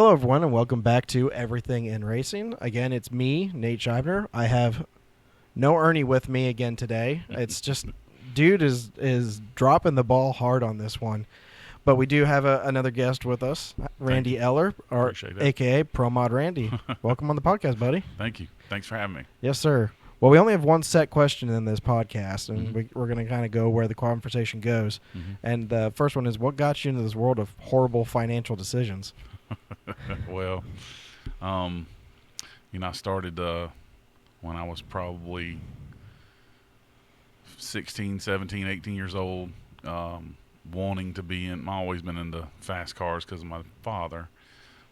Hello, everyone, and welcome back to Everything in Racing. Again, it's me, Nate Scheibner. I have no Ernie with me again today. It's just, dude is dropping the ball hard on this one. But we do have another guest with us, Randy Eller, a.k.a. ProMod Randy. Welcome on the podcast, buddy. Thank you. Thanks for having me. Yes, sir. Well, we only have one set question in this podcast, and we're going to kind of go where the conversation goes. And the first one is, what got you into this world of horrible financial decisions? Well, I started when I was probably 16, 17, 18 years old, wanting to be in. I've always been into fast cars because of my father.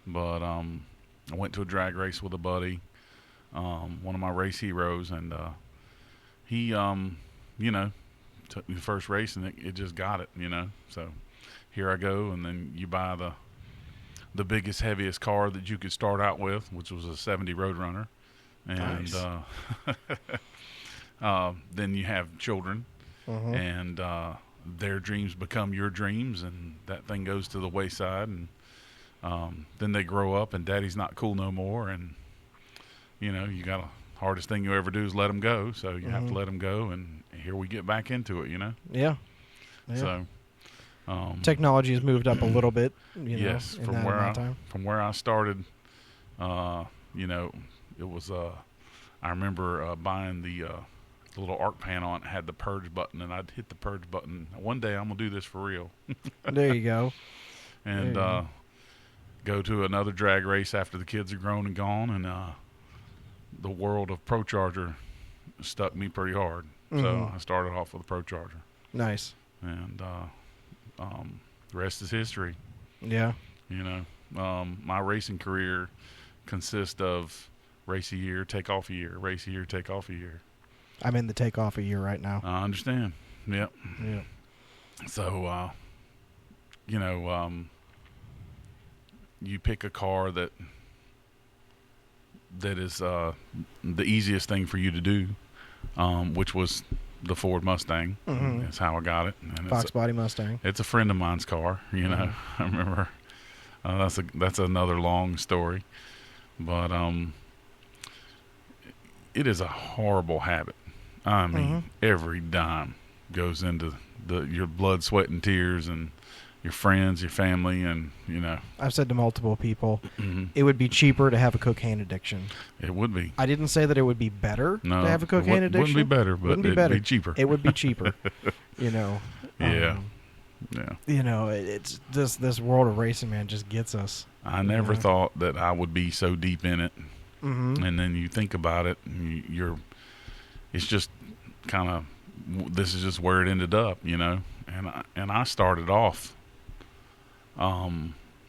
But I went to a drag race with a buddy, one of my race heroes, and he, took me the first race, and it just got it, So here I go, and then you buy the biggest, heaviest car that you could start out with, which was a 70 Roadrunner. And nice. Then you have children, and their dreams become your dreams, and that thing goes to the wayside. And then they grow up, and daddy's not cool no more. And, you got the hardest thing you ever do is let them go. So you have to let them go, and here we get back into it, Yeah. So... technology has moved up a little bit, yes, from where I started, it was I remember buying the little arc pan on it, had the purge button, and I'd hit the purge button. One day I'm gonna do this for real. There you go. And go to another drag race after the kids are grown and gone, and the world of ProCharger stuck me pretty hard. So I started off with a ProCharger. Nice. And the rest is history. Yeah. My racing career consists of race a year, take off a year, race a year, take off a year. I'm in the takeoff a year right now. I understand. Yep. Yeah. So, you pick a car that is the easiest thing for you to do, which was the Ford Mustang. That's how I got it. And Fox body Mustang. It's a friend of mine's car. I remember. That's another long story, but it is a horrible habit. I mean, every dime goes into your blood, sweat, and tears, and your friends, your family, and I've said to multiple people, it would be cheaper to have a cocaine addiction. It would be. I didn't say that it would be better to have a cocaine addiction. Wouldn't be better, but it'd be cheaper. It would be cheaper. Yeah. It's this world of racing, man, just gets us. I never thought that I would be so deep in it. And then you think about it, and it's just kind of, this is just where it ended up, And I started off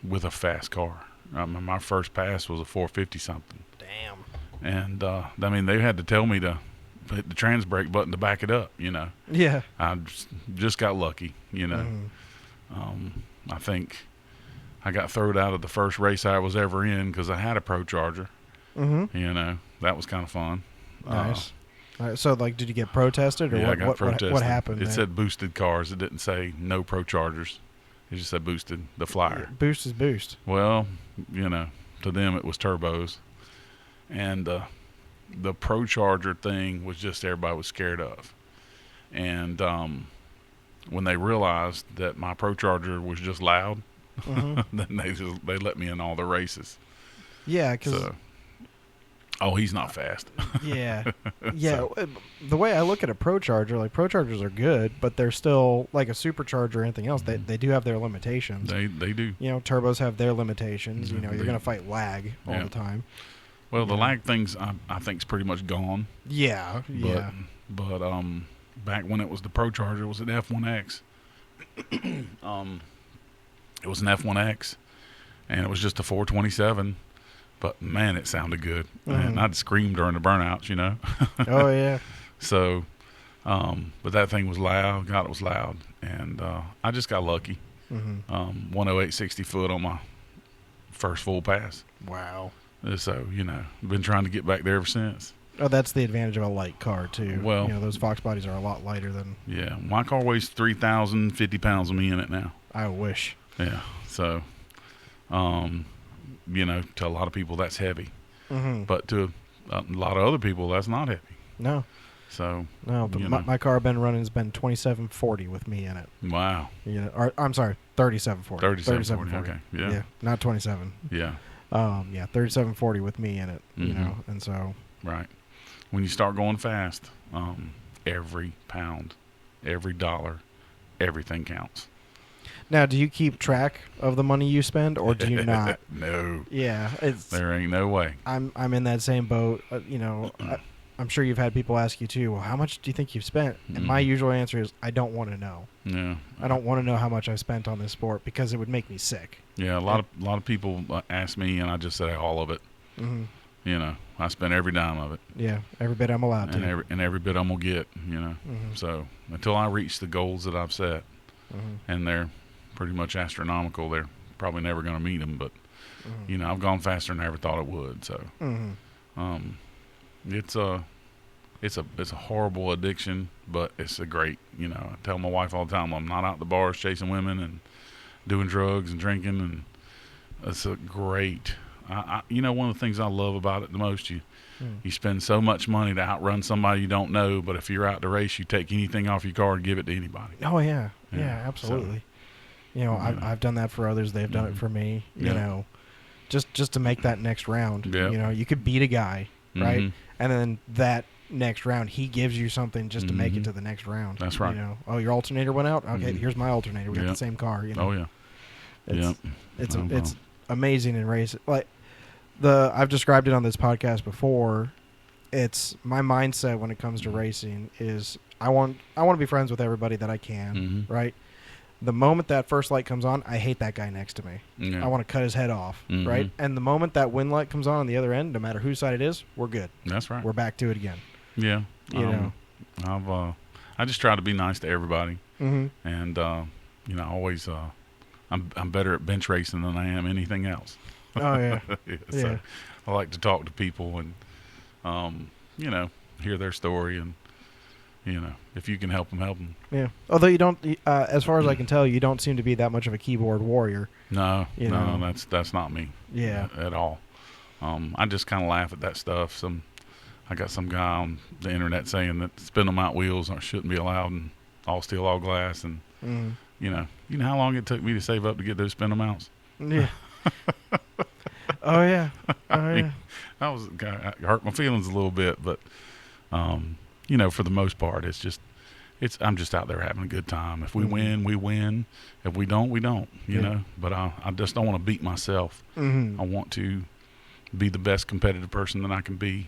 with a fast car. My first pass was a 450 something. Damn. And they had to tell me to hit the trans brake button to back it up. Yeah. I just got lucky. I think I got thrown out of the first race I was ever in because I had a ProCharger. That was kind of fun. Nice. So, did you get protested, or yeah, I got protested. What happened? It said boosted cars. It didn't say no ProChargers. It just said boosted, the flyer. Yeah, boost is boost. Well, to them it was turbos. And the ProCharger thing was just everybody was scared of. And when they realized that my ProCharger was just loud, then they let me in all the races. Yeah, because... Oh, he's not fast. Yeah. So. The way I look at a ProCharger, ProChargers are good, but they're still like a supercharger or anything else. They do have their limitations. They do. Turbos have their limitations. You're going to fight lag all the time. Well, the lag things I think is pretty much gone. Yeah. But back when it was the ProCharger, it was an F1X. It was an F1X, and it was just a 427. But, man, it sounded good. And I'd scream during the burnouts, Oh, yeah. So, but that thing was loud. God, it was loud. And I just got lucky. 108 60 foot on my first full pass. Wow. So, been trying to get back there ever since. Oh, that's the advantage of a light car, too. Well, those Fox bodies are a lot lighter than... Yeah. My car weighs 3,050 pounds with me in it now. I wish. Yeah. So, to a lot of people that's heavy, Mm-hmm. but to a lot of other people that's not heavy. No. So No, but my car I've been running has been 2740 with me in it. wow, Or I'm sorry, 3740. 3740. Okay, Yeah, not 27. Yeah. 3740 with me in it. Mhm. And so Right. When you start going fast, every pound, every dollar, everything counts. now, do you keep track of the money you spend, or do you not? No. Yeah, There ain't no way. I'm in that same boat. I'm sure you've had people ask you too. Well, how much do you think you've spent? And my usual answer is, I don't want to know. Yeah. I don't want to know how much I've spent on this sport because it would make me sick. Yeah. A lot of people ask me, and I just say all of it. Mm-hmm. I spend every dime of it. Yeah, every bit I'm allowed to. And every bit I'm gonna get. Mm-hmm. So until I reach the goals that I've set, Mm-hmm. and they're pretty much astronomical, they're probably never gonna meet them. But Mm-hmm. I've gone faster than I ever thought it would. So. Mm-hmm. It's a horrible addiction, but it's a great, I tell my wife all the time, I'm not out at the bars chasing women and doing drugs and drinking, and it's a great, one of the things I love about it the most, you spend so much money to outrun somebody you don't know, but if you're out to race, you take anything off your car and give it to anybody. Oh yeah, absolutely. So, I've done that for others. They've done it for me. Yeah. Just to make that next round. Yeah. You could beat a guy, right? Mhm. And then that next round, he gives you something just to make it Mhm. to the next round. That's right. Oh, your alternator went out. Okay, Mhm. here's my alternator. We got Yeah. the same car. Oh yeah. It's I know. it's amazing in racing. Like I've described it on this podcast before. It's my mindset when it comes to racing is I want to be friends with everybody that I can. Mhm. Right. The moment that first light comes on, I hate that guy next to me. Yeah. I want to cut his head off, Mhm. right? And the moment that win light comes on the other end, no matter whose side it is, we're good. That's right. We're back to it again. Yeah. You know. I just try to be nice to everybody. Mm-hmm. And always I'm better at bench racing than I am anything else. Oh yeah. So Yeah. I like to talk to people and hear their story, and if you can help them, help them. Yeah. Although you don't, as far as I can tell, you don't seem to be that much of a keyboard warrior. No, You know. that's not me. Yeah. At all. I just kind of laugh at that stuff. I got some guy on the internet saying that spin them out wheels shouldn't be allowed, and all steel, all glass, and Mm. you know how long it took me to save up to get those spin them outs. Yeah. Oh yeah. Oh yeah. That was it hurt my feelings a little bit, but for the most part, I'm just out there having a good time. If we win, we win. If we don't, we don't. You know. But I just don't want to beat myself. Mm-hmm. I want to be the best competitive person that I can be.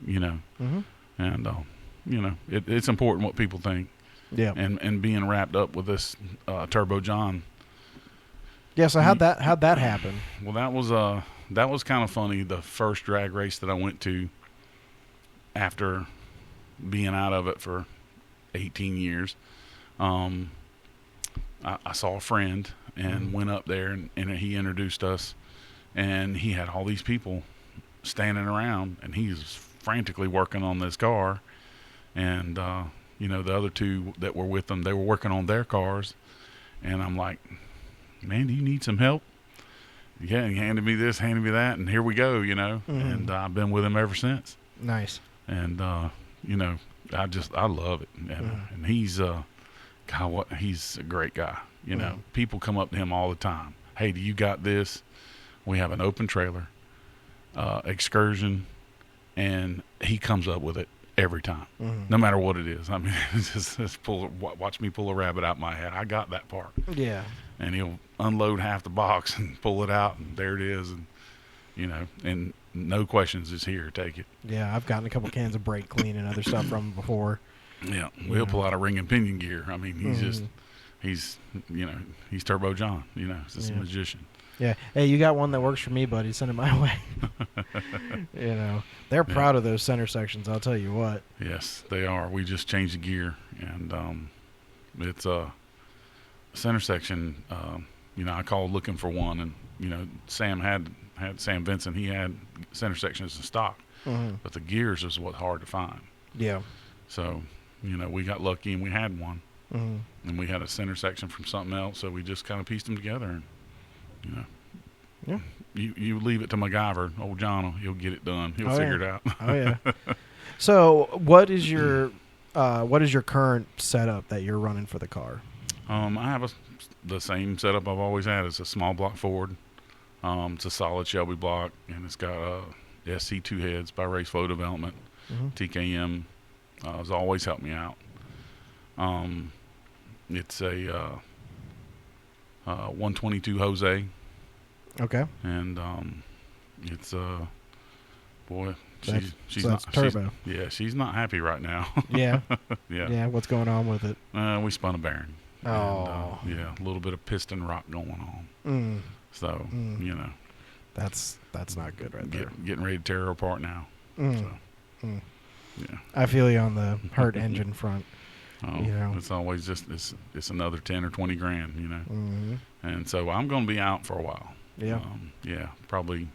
Mm-hmm. And it's important what people think. Yeah. And being wrapped up with this Turbo John. Yeah. So how'd that happen? Well, that was kind of funny. The first drag race that I went to after being out of it for 18 years, I saw a friend and went up there, and he introduced us, and he had all these people standing around, and he was frantically working on this car, and the other two that were with them, they were working on their cars, and I'm like, man, do you need some help? Yeah, he handed me this, handed me that, and here we go, and I've been with him ever since. Nice. And I love it, and he's he's a great guy. People come up to him all the time. Hey, do you got this? We have an open trailer excursion, and he comes up with it every time, no matter what it is. I mean, just watch me pull a rabbit out my hat. I got that part. Yeah. And he'll unload half the box and pull it out, and there it is, and and no questions, just here, take it. Yeah, I've gotten a couple cans of brake clean and other stuff from him before. Yeah, we'll pull out a ring and pinion gear. I mean, he's Turbo John. He's just a magician. Yeah. Hey, you got one that works for me, buddy. Send it my way. They're proud of those center sections. I'll tell you what. Yes, they are. We just changed the gear, and it's a center section. I called looking for one, and Sam had Sam Vincent. He had center sections in stock, but the gears is what's hard to find. Yeah. So we got lucky and we had one, and we had a center section from something else. So we just kind of pieced them together, and Yeah. You leave it to MacGyver, old John, he'll get it done. He'll figure it out. Oh yeah. So what is your current setup that you're running for the car? I have the same setup I've always had. It's a small block Ford. It's a solid Shelby block, and it's got SC2 heads by Race Flow Development. TKM has always helped me out. It's a 122 Jose. Okay. And it's boy, she's so not turbo. She's not happy right now. Yeah. Yeah. Yeah. What's going on with it? We spun a bearing. Oh. And, a little bit of piston rock going on. So that's not good right there. Getting ready to tear her apart now. So, yeah. I feel you on the hurt engine front. Oh, it's always just it's another 10 or 20 grand, And so I'm going to be out for a while. Yeah. Probably.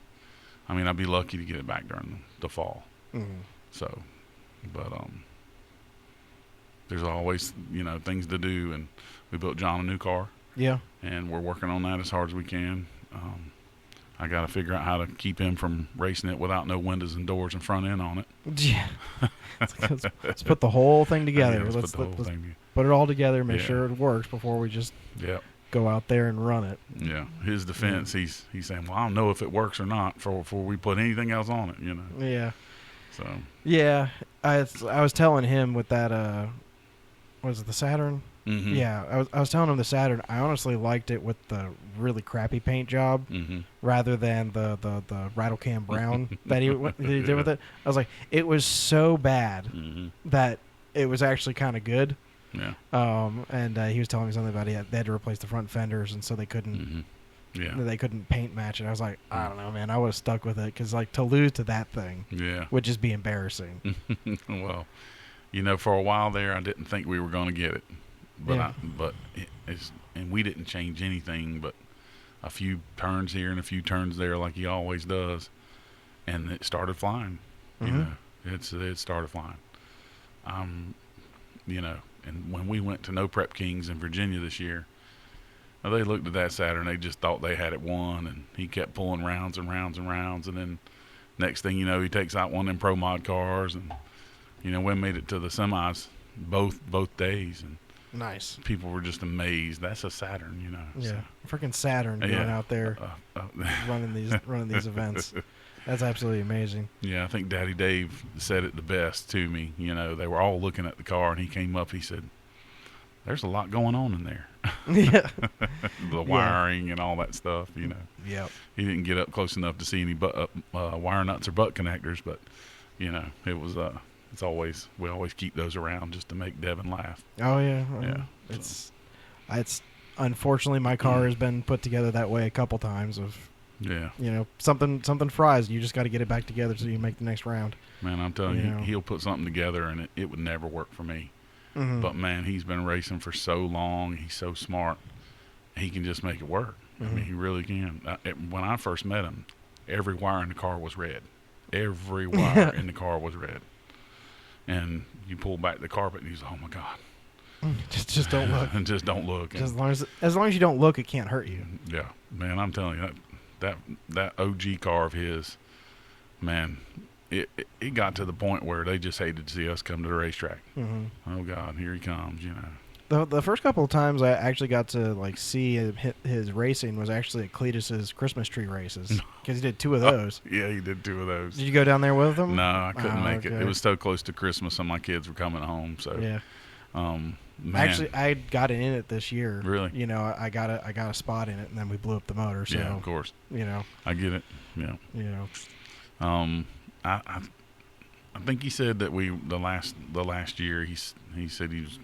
I mean, I'd be lucky to get it back during the fall. So, but there's always things to do, and we built John a new car. Yeah. And we're working on that as hard as we can. I got to figure out how to keep him from racing it without no windows and doors and front end on it. Yeah. Let's put the whole thing together. Let's put it all together, make sure it works before we just go out there and run it. Yeah. His defense, he's saying, well, I don't know if it works or not before we put anything else on it, Yeah. So. Yeah. I was telling him with that, was it the Saturn? Yeah, I was telling him the Saturn. I honestly liked it with the really crappy paint job rather than the rattle can brown that he did with it. I was like, it was so bad that it was actually kind of good. Yeah. And he was telling me something about they had to replace the front fenders, and so they couldn't. They couldn't paint match it. I was like, I don't know, man. I would have stuck with it because to lose to that thing would just be embarrassing. Well, for a while there, I didn't think we were going to get it. But and we didn't change anything but a few turns here and a few turns there like he always does, and it started flying. It started flying. And when we went to No Prep Kings in Virginia this year, they looked at that Saturn, they just thought they had it won, and he kept pulling rounds and rounds and rounds, and then next thing you know, he takes out one of them Pro Mod cars, and we made it to the semis both days, and nice. People were just amazed. That's a Saturn, Yeah, freaking Saturn going out there running these events. That's absolutely amazing. Yeah, I think Daddy Dave said it the best to me. They were all looking at the car, and he came up. He said, "There's a lot going on in there." Yeah, the wiring and all that stuff. Yep. He didn't get up close enough to see any wire nuts or butt connectors, but it was we always keep those around just to make Devin laugh. Oh yeah. It's unfortunately my car has been put together that way a couple times something fries. You just got to get it back together so you make the next round. Man, I'm telling you, he'll put something together and it would never work for me. But man, he's been racing for so long. He's so smart. He can just make it work. I mean, he really can. When I first met him, every wire in the car was red. Every wire in the car was red. And you pull back the carpet, and he's like, "Oh my God, just don't look." And just don't look. Just as long as you don't look, it can't hurt you. Yeah, man, I'm telling you that OG car of his, man, it got to the point where they just hated to see us come to the racetrack. Oh God, here he comes, The first couple of times I actually got to see his racing was actually at Cletus's Christmas tree races because he did 2 of those. Yeah, he did 2 of those. Did you go down there with him? No, I couldn't make it. It was so close to Christmas, and my kids were coming home. So yeah, man. Actually, I got it in it this year. Really? I got a spot in it, and then we blew up the motor. So, yeah, of course. I get it. Yeah. I think he said that the last year he said he was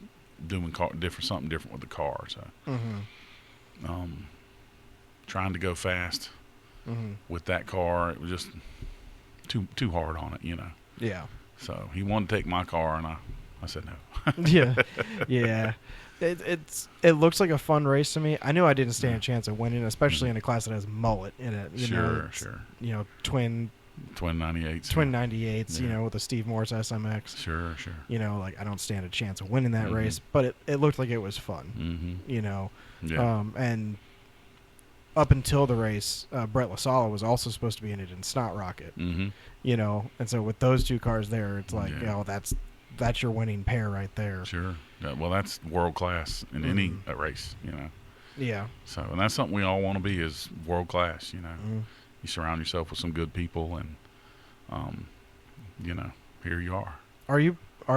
doing something different with the car. So, trying to go fast with that car, it was just too hard on it, Yeah. So he wanted to take my car, and I said no. Yeah. It looks like a fun race to me. I knew I didn't stand a chance of winning, especially in a class that has mullet in it. Sure. Twin 98s. Twin 98s, with the Steve Morris SMX. Sure. I don't stand a chance of winning that race, but it looked like it was fun. Yeah. And up until the race, Brett LaSala was also supposed to be in it in Snot Rocket. Mm-hmm. You know, and so with those two cars there, it's like, Yeah. oh, that's your winning pair right there. Sure. Well, that's world class in any race, you know. Yeah. So, and that's something we all want to be, is world class, you know. Mm-hmm. You surround yourself with some good people, and, you know, here you are. Are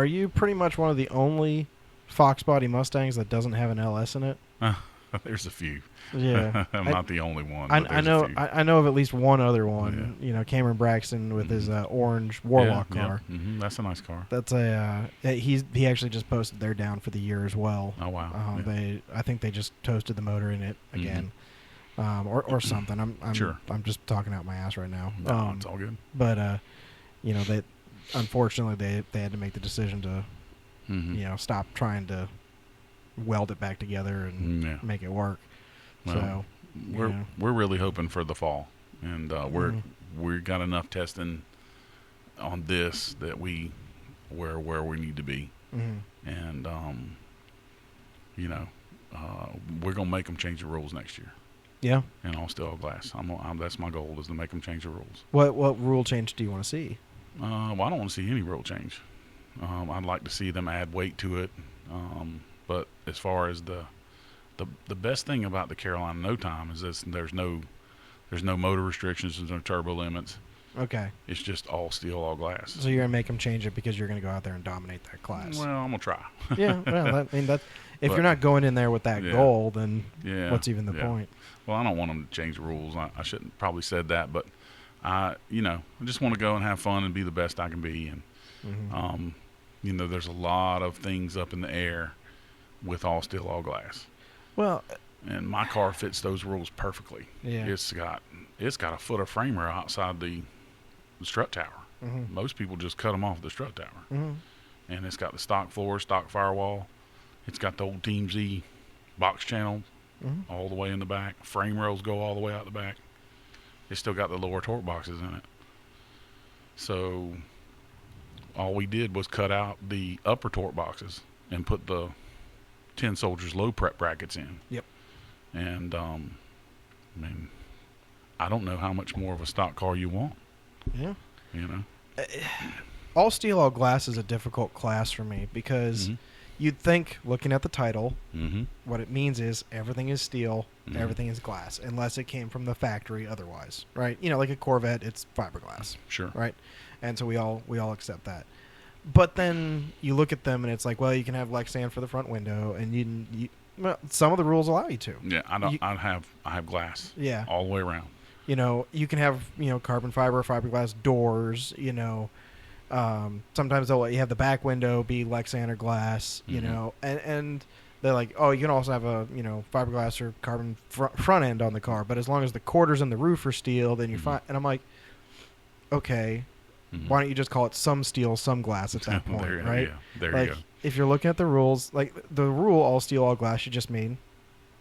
you pretty much one of the only Fox body Mustangs that doesn't have an LS in it? There's a few. Yeah. I'm not the only one. I but there's know a few. I know of at least one other one. Yeah. You know, Cameron Braxton with his orange Warlock car. Yeah. Mm-hmm. That's a nice car. That's he actually just posted their down for the year as well. Oh wow. I think they just toasted the motor in it again, or something. I'm just talking out my ass right now. No, it's all good. But you know, they unfortunately they had to make the decision to you know, stop trying to weld it back together and make it work. Well, So we're really hoping for the fall, and we got enough testing on this that where we need to be, and you know, we're gonna make them change the rules next year. Yeah. And all steel glass. That's my goal, is to make them change the rules. What rule change do you want to see? Well, I don't want to see any rule change. I'd like to see them add weight to it. But as far as the best thing about the Carolina No Time is this: there's no motor restrictions, there's no turbo limits. Okay. It's just all steel, all glass. So you're gonna make them change it because you're gonna go out there and dominate that class. Well, I'm gonna try. Yeah. Well, if you're not going in there with that goal, then what's even the point? Well, I don't want them to change the rules. I shouldn't probably said that, but I just want to go and have fun and be the best I can be. And you know, there's a lot of things up in the air with all steel, all glass. Well, and my car fits those rules perfectly. Yeah. It's got a foot of framer outside the strut tower. Most people just cut them off the strut tower. And it's got the stock floor, stock firewall. It's got the old Team Z box channel all the way in the back. Frame rails go all the way out the back. It's still got the lower torque boxes in it. So all we did was cut out the upper torque boxes and put the 10 Soldiers low prep brackets in. Yep. And I mean, I don't know how much more of a stock car you want. Yeah. You know, all steel, all glass is a difficult class for me because you'd think, looking at the title, what it means is everything is steel, everything is glass, unless it came from the factory otherwise, right? You know, like a Corvette, it's fiberglass. Sure. Right? And so we all accept that. But then you look at them and it's like, well, you can have Lexan for the front window, and well, some of the rules allow you to. Yeah, I have glass. Yeah. All the way around. You know, you can have, carbon fiber, fiberglass doors, sometimes they'll let you have the back window be Lexan or glass, you know, and they're like, oh, you can also have a, fiberglass or carbon front end on the car, but as long as the quarters and the roof are steel, then you're fine. And I'm like, okay, why don't you just call it some steel, some glass at that point, right? Yeah, there like, you go. If you're looking at the rules, like the rule all steel, all glass should just mean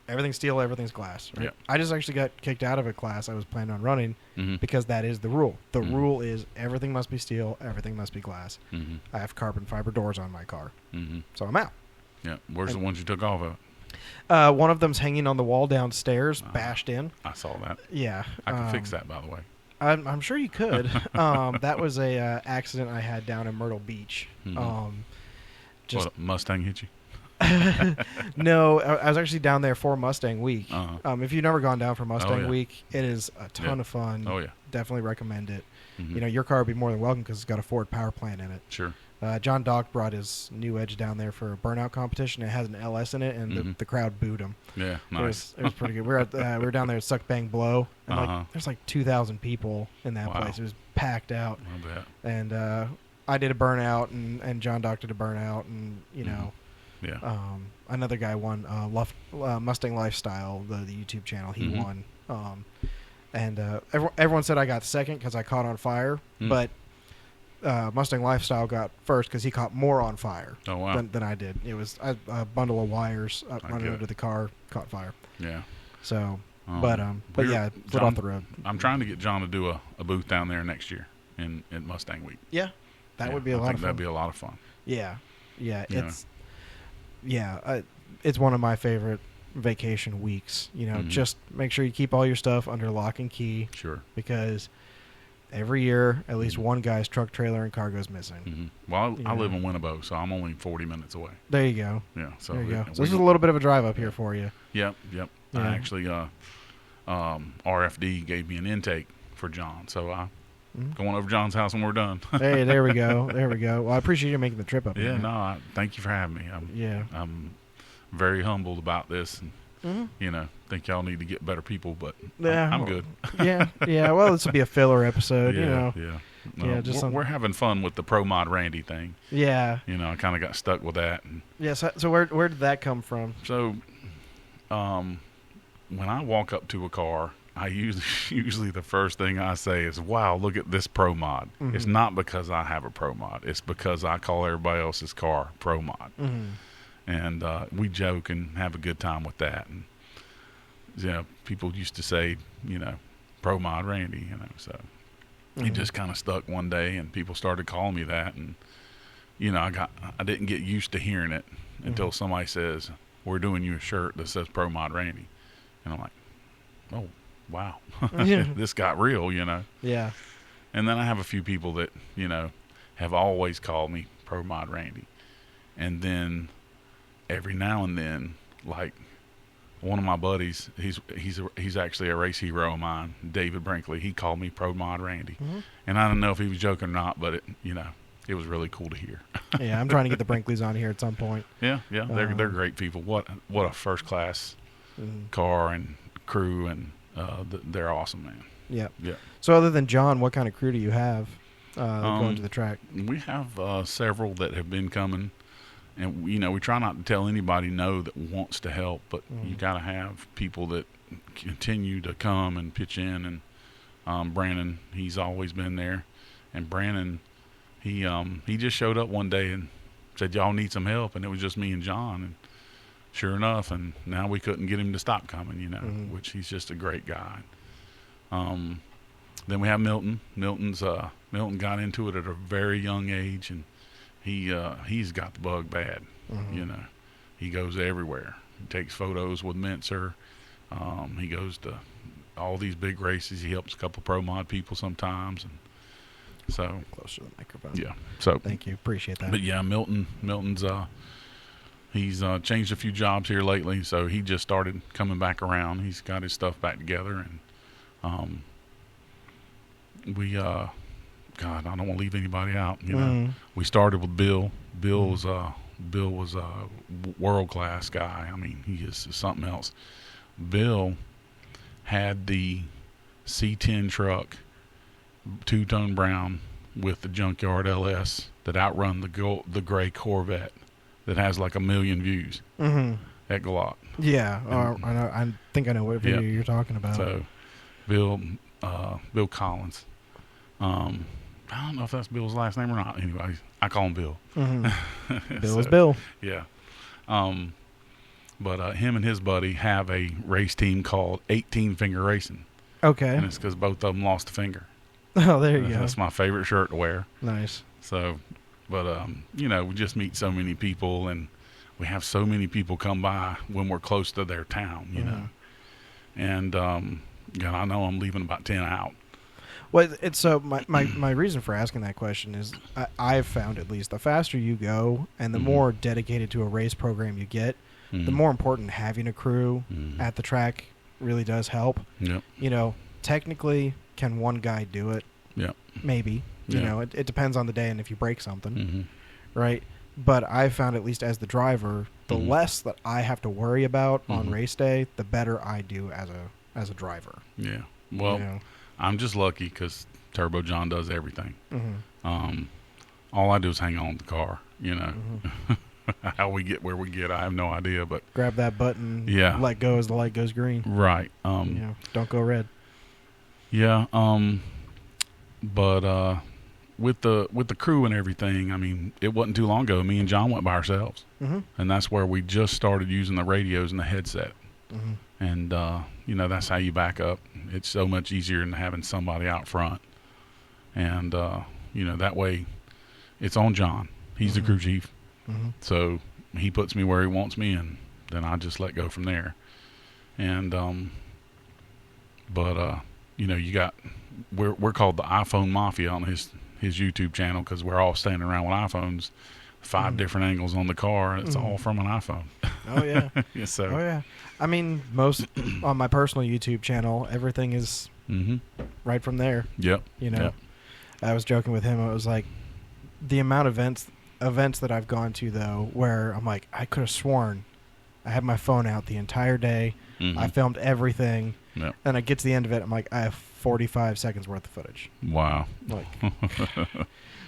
everything's steel, everything's glass. Right? Yep. I just actually got kicked out of a class I was planning on running because that is the rule. The rule is everything must be steel, everything must be glass. I have carbon fiber doors on my car, so I'm out. Yeah, where's the ones you took off of? One of them's hanging on the wall downstairs, bashed in. I saw that. Yeah, I can fix that, by the way. I'm sure you could. That was a accident I had down in Myrtle Beach. What, Mustang hit you? No, I was actually down there for Mustang Week. If you've never gone down for Mustang yeah. Week, it is a ton of fun. Oh, yeah. Definitely recommend it. Your car would be more than welcome because it's got a Ford power plant in it. Sure. John Dock brought his new Edge down there for a burnout competition. It has an LS in it, and the crowd booed him. Yeah, nice. It was pretty good. We were down there at Suck Bang Blow, and there's like 2,000 people in that place. It was packed out. I bet. And I did a burnout, and John Dock did a burnout, and Yeah. Another guy won Mustang Lifestyle, the YouTube channel. He won. And everyone said I got second because I caught on fire, but Mustang Lifestyle got first because he caught more on fire than I did. It was a bundle of wires running under the car, caught fire. Yeah. So, but yeah, lit off the road. I'm trying to get John to do a booth down there next year in Mustang Week. Yeah, that would be a lot of fun. That'd be a lot of fun. Yeah, it's one of my favorite vacation weeks. Mhm. Just make sure you keep all your stuff under lock and key. Sure. Because every year, at least Mhm. one guy's truck, trailer, and car goes missing. Mm-hmm. Well, I live Yeah. in Winnebago, so I'm only 40 minutes away. There you go. Yeah. So There you go. we- So this is a little bit of a drive up here for you. Yep. Yeah. I actually, RFD gave me an intake for John, so I'm Mhm. going over to John's house when we're done. Hey, there we go. There we go. Well, I appreciate you making the trip up Yeah. here. No. Thank you for having me. Yeah. I'm very humbled about this, and Mhm. think y'all need to get better people, but Yeah, I'm well, good. Yeah. Well, this will be a filler episode. Yeah. Yeah, just we're having fun with the Pro Mod Randy thing. Yeah. I kind of got stuck with that, and Yeah. So where did that come from? so when I walk up to a car, I usually the first thing I say is, "Wow, look at this Pro Mod." Mhm. It's not because I have a Pro Mod; it's because I call everybody else's car Pro Mod, Mm-hmm. and we joke and have a good time with that. And people used to say, Pro Mod Randy, so. It just kind of stuck one day, and people started calling me that, and I didn't get used to hearing it until somebody says, "We're doing you a shirt that says Pro Mod Randy," and I'm like, "Oh, wow, Yeah. this got real," Yeah. And then I have a few people that have always called me Pro Mod Randy, and then every now and then, like one of my buddies, he's actually a race hero of mine, David Brinkley. He called me Pro Mod Randy, and I don't know if he was joking or not, but it was really cool to hear. Yeah. I'm trying to get the Brinkleys on here at some point. Yeah, they're great people. What a first class car and crew, and they're awesome, man. Yeah. Yeah. So other than John, what kind of crew do you have going to the track? We have several that have been coming. And, we try not to tell anybody no that wants to help, but you got to have people that continue to come and pitch in. And Brandon, he's always been there. And Brandon, he just showed up one day and said, "Y'all need some help," and it was just me and John. And sure enough, and now we couldn't get him to stop coming, which he's just a great guy. Then we have Milton. Milton got into it at a very young age, and he's got the bug bad. He goes everywhere. He takes photos with Mincer. He goes to all these big races. He helps a couple Pro Mod people sometimes, and so Close to the microphone. yeah. So Thank you. Appreciate that. but yeah, Milton's he's changed a few jobs here lately, so he just started coming back around. He's got his stuff back together, and we God, I don't want to leave anybody out. We started with Bill. Bill was a world class guy. I mean, he is something else. Bill had the C10 truck, 2-tone brown with the junkyard LS that outrun the gray Corvette that has like 1 million views at Galot. Yeah. I know. I think I know what video you're talking about. So, Bill Collins. I don't know if that's Bill's last name or not. Anyway, I call him Bill. Bill is Bill. Yeah. But him and his buddy have a race team called 18 Finger Racing. Okay. And it's because both of them lost a finger. Oh, there you go. That's my favorite shirt to wear. Nice. So, but, we just meet so many people, and we have so many people come by when we're close to their town, And, God, I know I'm leaving about 10 out. Well, it's so my reason for asking that question is I've found, at least, the faster you go and the more dedicated to a race program you get, the more important having a crew at the track really does help. Yep. Technically, can one guy do it? Yep. Maybe. Yeah. It depends on the day and if you break something, Mm-hmm. right? But I've found, at least as the driver, the less that I have to worry about on race day, the better I do as a driver. Yeah. Well, I'm just lucky because Turbo John does everything. All I do is hang on to the car. How we get where we get, I have no idea. But grab that button. Yeah. Let go as the light goes green. Right. Don't go red. Yeah. But with the crew and everything, I mean, it wasn't too long ago. Me and John went by ourselves, and that's where we just started using the radios and the headset. And that's how you back up. It's so much easier than having somebody out front. And that way, it's on John. He's the crew chief, so he puts me where he wants me, and then I just let go from there. And but you know, we're called the iPhone Mafia on his YouTube channel because we're all standing around with iPhones, 5 different angles on the car, and it's all from an iPhone. Oh yeah. Yeah, so. Oh yeah. I mean, most on my personal YouTube channel, everything is right from there. Yep. You know, Yep. I was joking with him. It was like the amount of events that I've gone to though, where I'm like, I could have sworn I had my phone out the entire day. I filmed everything, and I get to the end of it. I'm like, I have 45 seconds worth of footage. Wow. Like,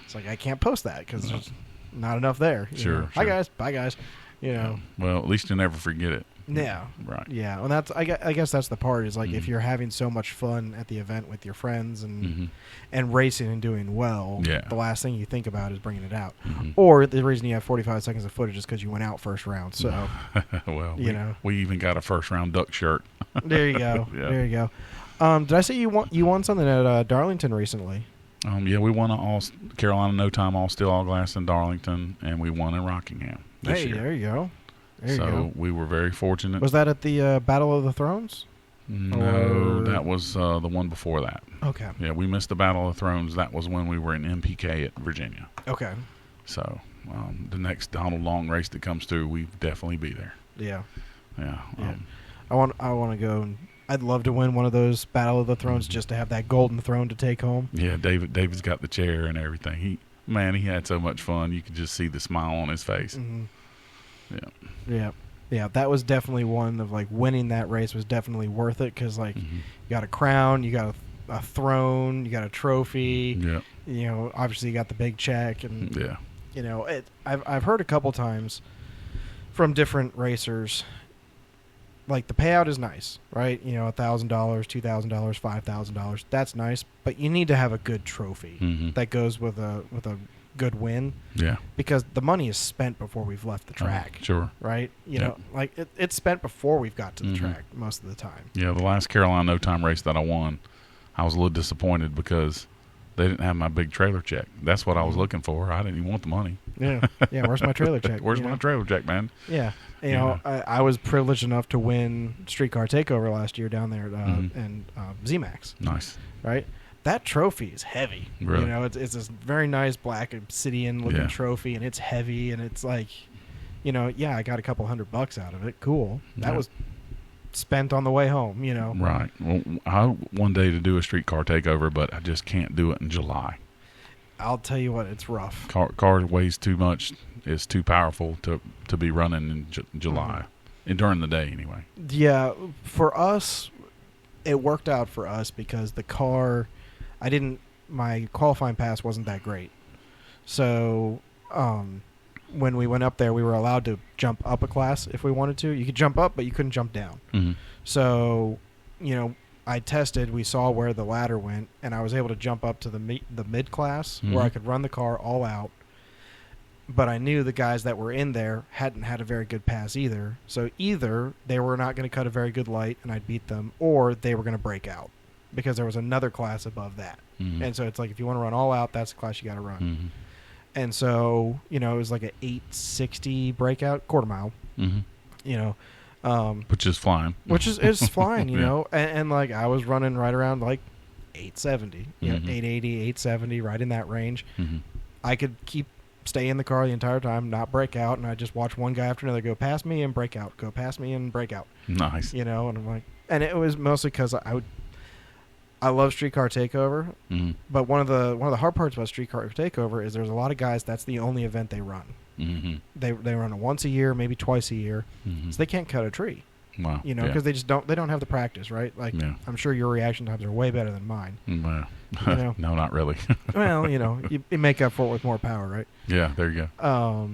it's like I can't post that because there's not enough there. Sure. Hi guys, bye guys. You know. Well, at least you never forget it. Yeah. Right. Yeah, and that's I guess that's the part is like if you're having so much fun at the event with your friends and racing and doing well, the last thing you think about is bringing it out. Or the reason you have 45 seconds of footage is because you went out first round. So, well, know, we even got a first round duck shirt. There you go. Yeah. There you go. Did I say you won something at Darlington recently? Yeah, we won a Carolina No Time All Steel All Glass in Darlington, and we won in Rockingham this year. There you go. There you go. We were very fortunate. Was that at the Battle of the Thrones? No, that was the one before that. Okay. Yeah, we missed the Battle of the Thrones. That was when we were in MPK at Virginia. Okay. So the next Donald Long race that comes through, we definitely be there. Yeah. Yeah. I want to go. I'd love to win one of those Battle of the Thrones just to have that golden throne to take home. Yeah, David's got the chair and everything. He had so much fun. You could just see the smile on his face. Yeah, that was definitely one of like winning that race was definitely worth it because like you got a crown, you got a throne, you got a trophy. Yeah. You know, obviously you got the big check and you know, I've heard a couple times from different racers. Like the payout is nice, right? You know, $1,000, $2,000, $5,000. That's nice, but you need to have a good trophy that goes with a good win. Yeah. Because the money is spent before we've left the track. Sure. Right? You know, like it's spent before we've got to the track most of the time. Yeah, the last Carolina No Time race that I won, I was a little disappointed because they didn't have my big trailer check. That's what I was looking for. I didn't even want the money. Yeah. Yeah, where's my trailer check? Where's my trailer check, man? Yeah. You know, I was privileged enough to win Streetcar Takeover last year down there in Z-Max. Nice. Right? That trophy is heavy. Really? You know, it's this very nice black obsidian looking trophy, and it's heavy, and it's like, you know, I got a couple $100 out of it. Cool. That was spent on the way home, you know. Right. Well, I one day to do a Streetcar Takeover, but I just can't do it in July. I'll tell you what, it's rough. Car weighs too much. It's too powerful to be running in July, and during the day anyway. Yeah, for us, it worked out for us because the car, my qualifying pass wasn't that great. So when we went up there, we were allowed to jump up a class if we wanted to. You could jump up, but you couldn't jump down. So, you know, I tested, we saw where the ladder went, and I was able to jump up to the mid class where I could run the car all out. But I knew the guys that were in there hadn't had a very good pass either. So either they were not going to cut a very good light and I'd beat them, or they were going to break out because there was another class above that. And so it's like if you want to run all out, that's the class you got to run. And so, you know, it was like an 860 breakout, quarter mile. You know, which is flying. Which is flying, you know. And like I was running right around like 870, you know, 880, 870, right in that range. I could stay in the car the entire time, not break out, and I just watch one guy after another go past me and break out, go past me and break out. Nice. You know, and I'm like, and it was mostly because I love Streetcar Takeover, but one of the hard parts about Streetcar Takeover is there's a lot of guys that's the only event they run. They run it once a year, maybe twice a year, so they can't cut a tree. Wow. You know, because they don't have the practice, right? Like I'm sure your reaction times are way better than mine. Well, you know? No, not really. Well, you know, you make up for it with more power, right? Yeah, there you go.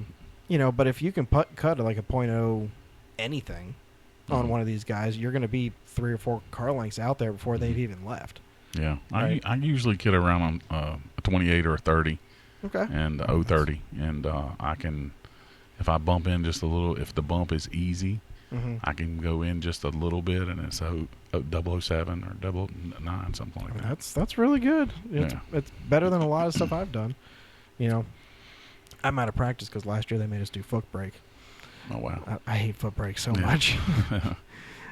You know, but if you can cut like a .0 anything on one of these guys, you're going to be 3 or 4 car lengths out there before they've even left. Yeah, right? I usually get around on a 28 or a 30. Okay. And 030, and I can, if I bump in just a little, if the bump is easy, I can go in just a little bit, and it's 007 or 009, something like that. That's really good. It's better than a lot of stuff I've done. You know, I'm out of practice because last year they made us do foot brake. Oh wow! I hate foot brake so much.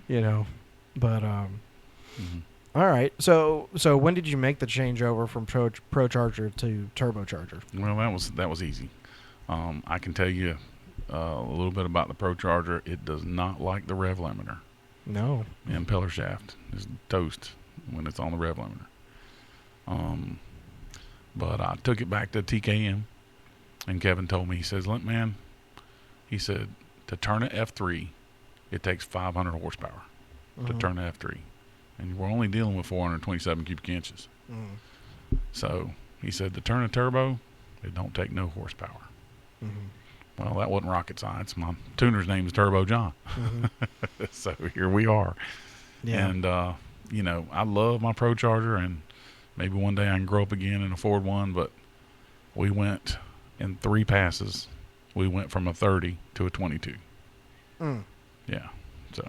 You know, but Mhm. all right. So when did you make the changeover from ProCharger to turbocharger? Well, that was easy. I can tell you a little bit about the ProCharger. It does not like the rev limiter. No. The impeller shaft is toast when it's on the rev limiter. But I took it back to TKM, and Kevin told me, he says, "Look, man," he said, "to turn an F3, it takes 500 horsepower to turn an F3. And we're only dealing with 427 cubic inches. So he said, to turn a turbo, it don't take no horsepower." Well, that wasn't rocket science. My tuner's name is Turbo John. So here we are. Yeah. And, you know, I love my ProCharger, and maybe one day I can grow up again and afford one, but we went in 3 passes. We went from a 30 to a 22. Yeah. So.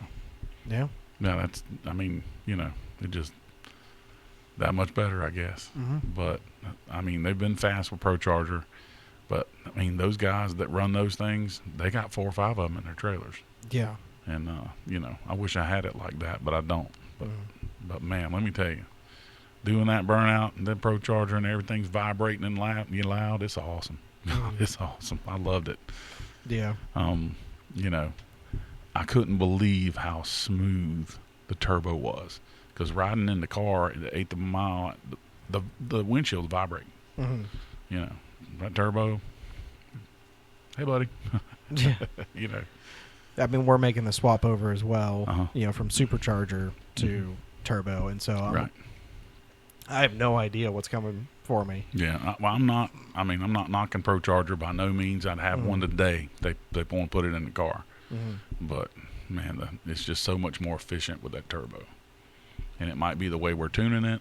Yeah. Yeah, that's, I mean, you know, it just that much better, I guess. But, I mean, they've been fast with ProCharger. But, I mean, those guys that run those things, they got 4 or 5 of them in their trailers. Yeah. And, you know, I wish I had it like that, but I don't. But man, let me tell you, doing that burnout and then ProCharger and everything's vibrating and loud, it's awesome. It's awesome. I loved it. Yeah. You know, I couldn't believe how smooth the turbo was, because riding in the car at the 1/8 of a mile, the windshield's vibrating. You know, that turbo, hey buddy. Yeah. You know, I mean, we're making the swap over as well, you know, from supercharger to Mhm. turbo, and so right. I have no idea what's coming for me. Yeah, I'm not knocking ProCharger by no means. I'd have one today. They won't put it in the car. But man, it's just so much more efficient with that turbo, and it might be the way we're tuning it.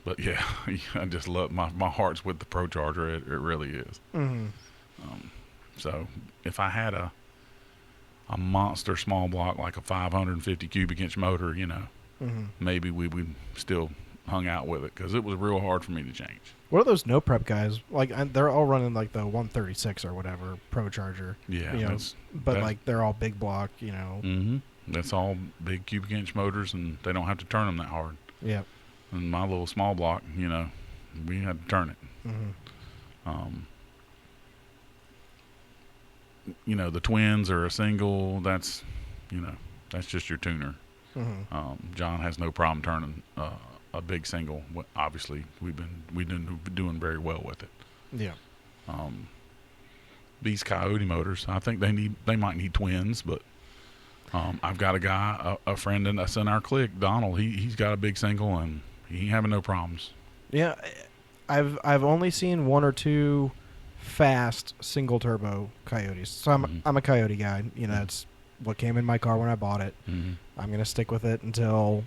But yeah, I just love my heart's with the ProCharger. It really is. So if I had a monster small block like a 550 cubic inch motor, you know, maybe we would still hung out with it, because it was real hard for me to change. What are those no prep guys like? They're all running like the 136 or whatever ProCharger. Yeah, you know, but like they're all big block, you know. That's all big cubic inch motors, and they don't have to turn them that hard. Yeah. And my little small block, you know, we had to turn it. You know, the twins or a single, that's, you know, that's just your tuner. John has no problem turning a big single. Obviously, we've been doing very well with it. Yeah. These Coyote motors, I think they might need twins, but I've got a guy, a friend that's in our clique, Donald. He's got a big single, and he ain't having no problems. Yeah, I've only seen 1 or 2 fast single turbo Coyotes. So I'm a Coyote guy. You know, that's what came in my car when I bought it. I'm gonna stick with it until,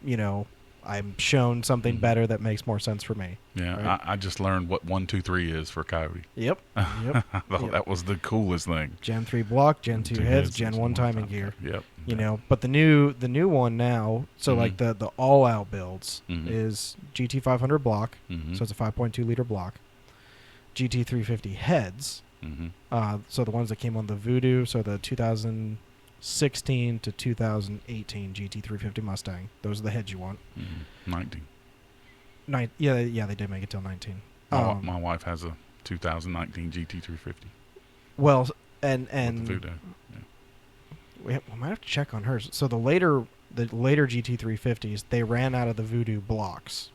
you know, I'm shown something better that makes more sense for me. Yeah, right? I just learned what 1, 2, 3 is for Coyote. Yep. I thought that was the coolest thing. Gen 3 block, Gen 2 heads, Gen 1 timing gear. Yep. You know, but the new one now, so like the all out builds is GT 500 block, so it's a 2 liter block. GT 350 heads, so the ones that came on the Voodoo, so the 2016 to 2018 GT 350 Mustang. Those are the heads you want. 19. Yeah, they did make it till 19. My wife has a 2019 GT 350. Well, and with the Voodoo. we might have to check on hers. So the later GT 350s, they ran out of the Voodoo blocks,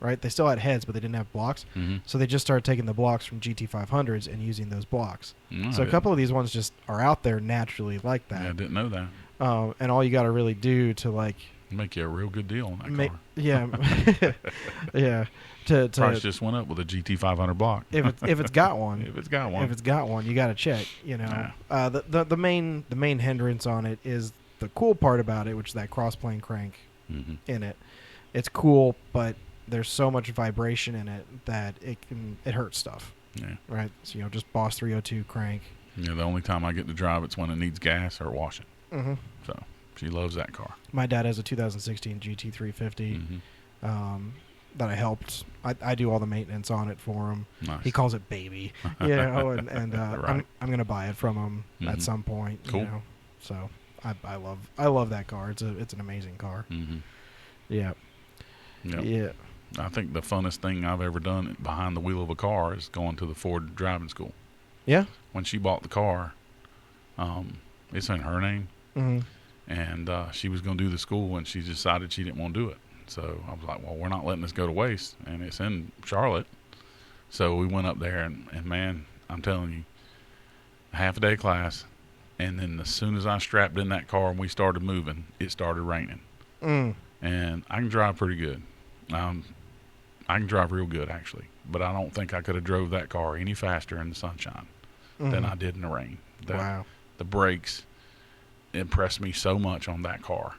right? They still had heads, but they didn't have blocks. So they just started taking the blocks from GT 500s and using those blocks. So a couple of these ones just are out there naturally like that. Yeah, I didn't know that. And all you got to really do to like make you a real good deal on that car. Yeah, yeah. Price just went up with a GT 500 block. if it's got one, if it's got one, you got to check. You know, the main hindrance on it is the cool part about it, which is that cross-plane crank in it. It's cool, but there's so much vibration in it that it hurts stuff. Yeah. Right. So, you know, just Boss 302 crank. Yeah. The only time I get to drive it's when it needs gas or washing. So she loves that car. My dad has a 2016 GT 350 that I helped. I do all the maintenance on it for him. Nice. He calls it baby, you know, and right. I'm gonna buy it from him at some point. Cool. You know, so I love that car. It's an amazing car. Mm-hmm. Yeah. Yep. Yeah. I think the funnest thing I've ever done behind the wheel of a car is going to the Ford driving school. Yeah. When she bought the car, it's in her name, Mm-hmm. and she was going to do the school, and she decided she didn't want to do it. So I was like, well, we're not letting this go to waste, and it's in Charlotte. So we went up there, and man, I'm telling you, half a day class, and then as soon as I strapped in that car and we started moving, it started raining. Mm. And I can drive pretty good. I can drive real good, actually. But I don't think I could have drove that car any faster in the sunshine than I did in the rain. Wow. The brakes impressed me so much on that car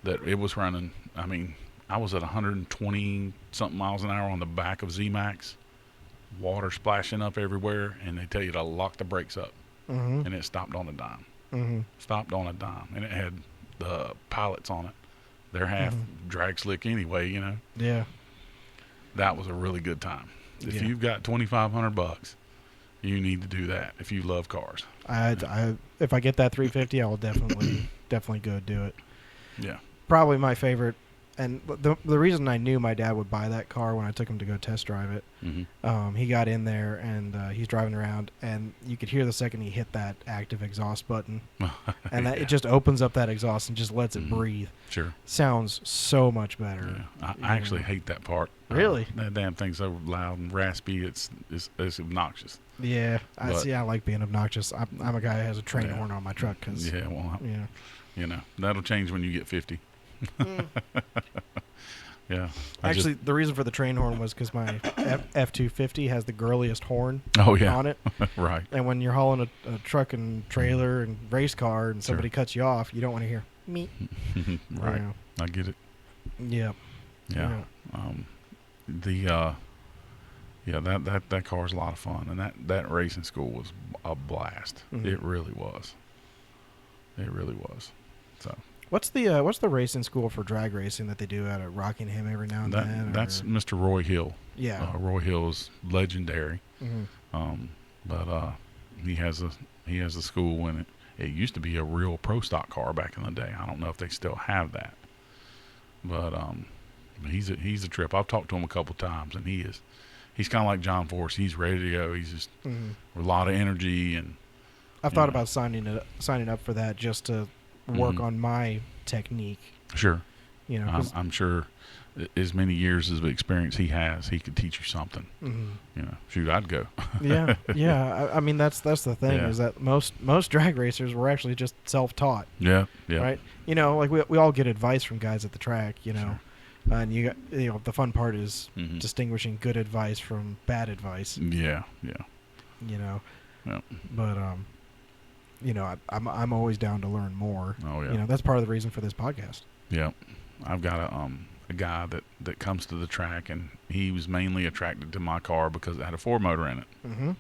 that it was running. I mean, I was at 120-something miles an hour on the back of Z-Max, water splashing up everywhere, and they tell you to lock the brakes up. And it stopped on a dime. Stopped on a dime. And it had the pilots on it. They're half drag slick anyway, you know. Yeah. That was a really good time. If Yeah. you've got $2,500, you need to do that if you love cars. If I get that 350, I will definitely go do it. Yeah. Probably my favorite. And the reason I knew my dad would buy that car when I took him to go test drive it, he got in there and he's driving around, and you could hear the second he hit that active exhaust button, and that it just opens up that exhaust and just lets it breathe. Sure. Sounds so much better. Yeah. I actually hate that part. Really? That damn thing's so loud and raspy. It's obnoxious. Yeah. I like being obnoxious. I'm a guy who has a train Yeah. horn on my truck. Cause, Yeah. Well, yeah. you know, that'll change when you get 50. Yeah. Actually, the reason for the train horn was because my F250 has the girliest horn on it. Right. And when you're hauling a truck and trailer and race car and somebody cuts you off, you don't want to hear me. Right. You know. I get it. Yeah. Yeah. That car's a lot of fun, and that racing school was a blast. It really was. It really was. So what's the racing school for drag racing that they do out at Rockingham every now and then? That's Mr. Roy Hill. Yeah. Roy Hill is legendary. But he has a school, and it used to be a real pro stock car back in the day. I don't know if they still have that, but he's a trip. I've talked to him a couple times, and he's kind of like John Force. He's ready to go. He's just a lot of energy, and I've thought about signing up for that just to work on my technique. Sure. You know, I'm sure as many years of experience he has, he could teach you something. You know, shoot, I'd go. yeah. I mean, that's the thing is that most drag racers were actually just self-taught. Yeah. Right. You know, like we all get advice from guys at the track. You know, and the fun part is distinguishing good advice from bad advice. Yeah. You know. Yeah. But you know, I'm always down to learn more. Oh yeah. You know, that's part of the reason for this podcast. Yeah. I've got a guy that comes to the track, and he was mainly attracted to my car because it had a Ford motor in it.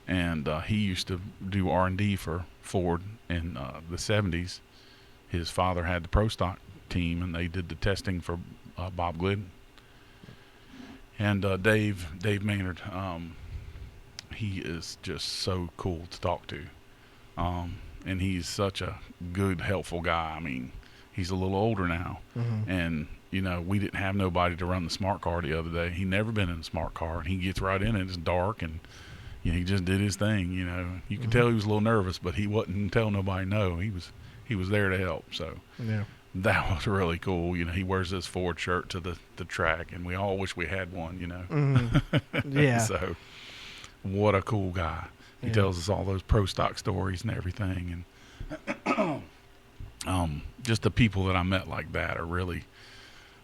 And he used to do R&D for Ford in the 70s. His father had the Pro Stock team, and they did the testing for Bob Glidden. And Dave Maynard, he is just so cool to talk to. And he's such a good, helpful guy. I mean, he's a little older now, and you know, we didn't have nobody to run the smart car the other day. He'd never been in a smart car, and he gets right in it. It's dark, and you know, he just did his thing. You know, you could tell he was a little nervous, but he wasn't telling nobody no. He was there to help. So that was really cool. You know, he wears this Ford shirt to the track, and we all wish we had one. You know, Yeah. So what a cool guy. He tells us all those pro stock stories and everything, and just the people that I met like that are really,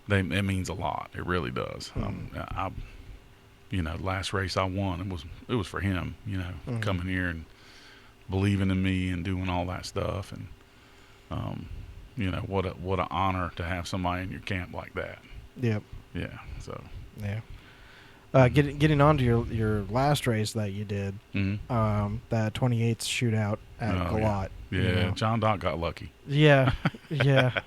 it means a lot. It really does. You know, last race I won, it was for him. You know, coming here and believing in me and doing all that stuff, and you know, what an honor to have somebody in your camp like that. Yep. Yeah. So. Yeah. Getting on to your last race that you did, that 28th shootout at Galot. Yeah, you know. John Doc got lucky. Yeah. That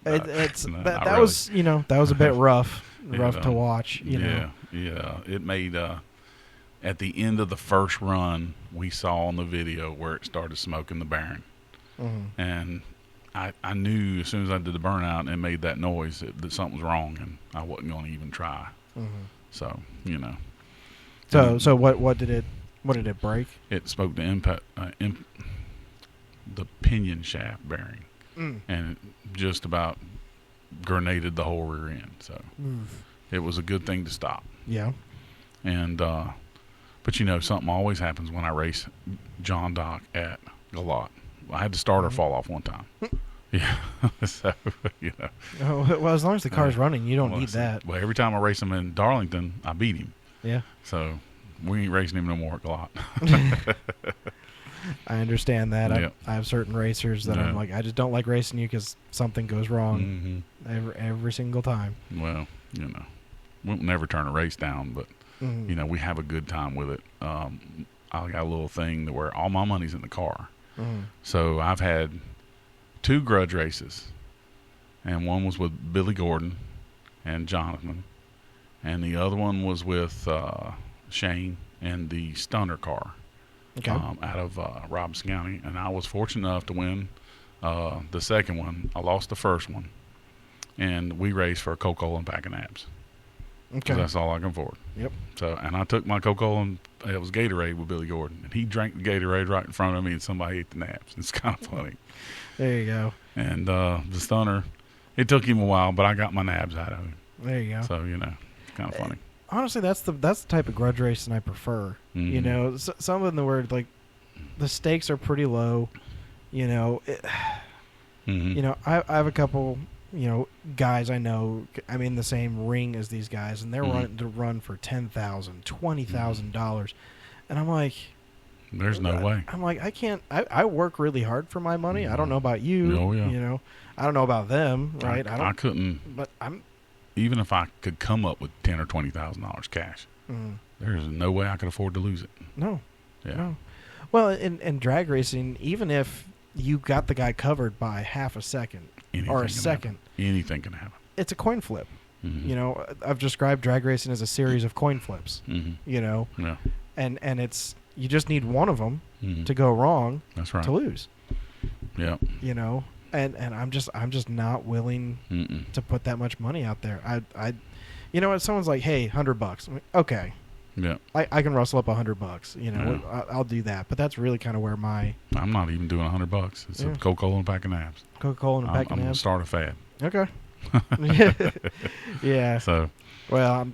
was really. You know, that was a bit rough to watch. You know. Yeah. It made at the end of the first run, we saw on the video where it started smoking the bearing, and I knew as soon as I did the burnout and it made that noise that something was wrong, and I wasn't going to even try. Mm-hmm. So, you know. So what did it break? It spoke the the pinion shaft bearing, and it just about grenaded the whole rear end. So it was a good thing to stop. Yeah. And but you know, something always happens when I race John Doc at Galot. I had the starter fall off one time. Yeah. So, you know. Oh, well, as long as the car's running, you don't need that. Well, every time I race him in Darlington, I beat him. Yeah. So we ain't racing him no more at Galot. I understand that. Yep. I have certain racers that I'm like, I just don't like racing you because something goes wrong every single time. Well, you know, we'll never turn a race down, but, you know, we have a good time with it. I got a little thing to where all my money's in the car. So I've had 2 Grudge races, and one was with Billy Gordon and Jonathan, and the other one was with Shane and the Stunner car. Okay. Out of Robinson County, and I was fortunate enough to win the second one. I lost the first one, and we raced for a Coca-Cola and pack of nabs. Okay. That's all I can afford. Yep. So, and I took my Coca-Cola, and it was Gatorade with Billy Gordon, and he drank the Gatorade right in front of me, and somebody ate the nabs. It's kind of funny. There you go. And the Stunner, it took him a while, but I got my nabs out of him. There you go. So, you know, it's kind of funny. Honestly, that's the type of grudge racing I prefer. You know, some of the where like the stakes are pretty low. You know, you know, I have a couple, you know, guys I know. I'm in the same ring as these guys, and they're running to run for $10,000, $20,000, and I'm like, there's no way. I'm like, I can't. I work really hard for my money. I don't know about you. Oh, yeah. You know, I don't know about them. Right? I couldn't. But I'm. Even if I could come up with $10,000 or $20,000 cash, there's no way I could afford to lose it. No. Yeah. No. Well, in drag racing, even if you got the guy covered by half a second or a second, anything can happen. It's a coin flip. You know, I've described drag racing as a series of coin flips. You know, and it's you just need one of them to go wrong. That's right. To lose. Yeah. You know. And I'm just not willing to put that much money out there. I you know, if someone's like, hey, $100, I'm like, okay, yeah, I can rustle up $100. You know, I'll do that. But that's really kind of where I'm not even doing $100. It's a Coca-Cola and a pack of nabs. Coca-Cola and a pack of nabs. I'm gonna start a fad. Okay. Yeah. So, well,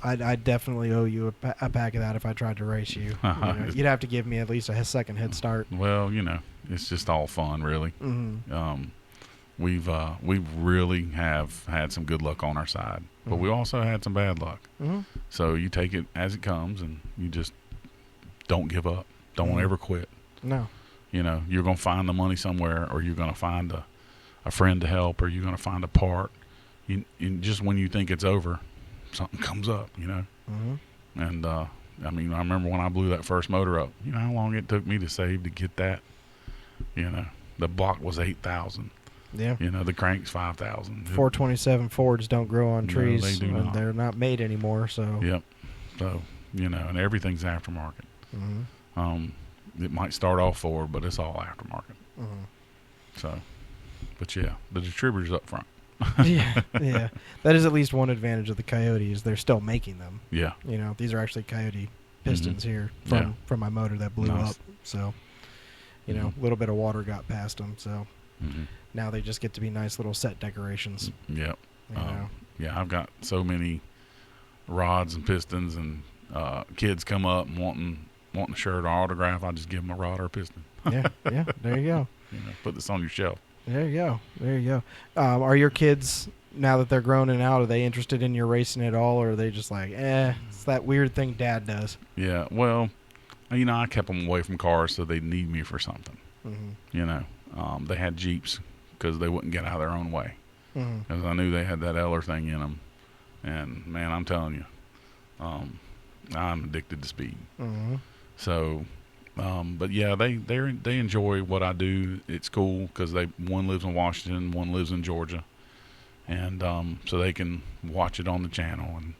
I definitely owe you a pack of that if I tried to race you. You know, you'd have to give me at least a second head start. Well, you know, it's just all fun, really. We've really have had some good luck on our side, but we also had some bad luck. So you take it as it comes, and you just don't give up. Don't ever quit. No. You know, you're going to find the money somewhere, or you're going to find a friend to help, or you're going to find a part. You just when you think it's over, something comes up, you know. And I mean, I remember when I blew that first motor up, you know how long it took me to save to get that. You know, the block was 8,000. Yeah. You know, the crank's 5,000. 427 Fords don't grow on trees. No, they do not. They're not made anymore. So. Yep. So, you know, and everything's aftermarket. It might start off Ford, but it's all aftermarket. So, but yeah, the distributor's up front. Yeah. That is at least one advantage of the Coyote is they're still making them. Yeah. You know, these are actually Coyote pistons here from my motor that blew up. So, you know, a little bit of water got past them. So now they just get to be nice little set decorations. Yep. You know? Yeah, I've got so many rods and pistons, and kids come up and wanting a shirt or autograph. I just give them a rod or a piston. Yeah. There you go. You know, put this on your shelf. There you go. Are your kids, now that they're grown and out, are they interested in your racing at all, or are they just like, it's that weird thing Dad does? Yeah, well, you know, I kept them away from cars so they'd need me for something. You know, they had Jeeps because they wouldn't get out of their own way. Because I knew they had that Eller thing in them. And, man, I'm telling you, I'm addicted to speed. So... but yeah, they enjoy what I do. It's cool because one lives in Washington, one lives in Georgia, and so they can watch it on the channel. And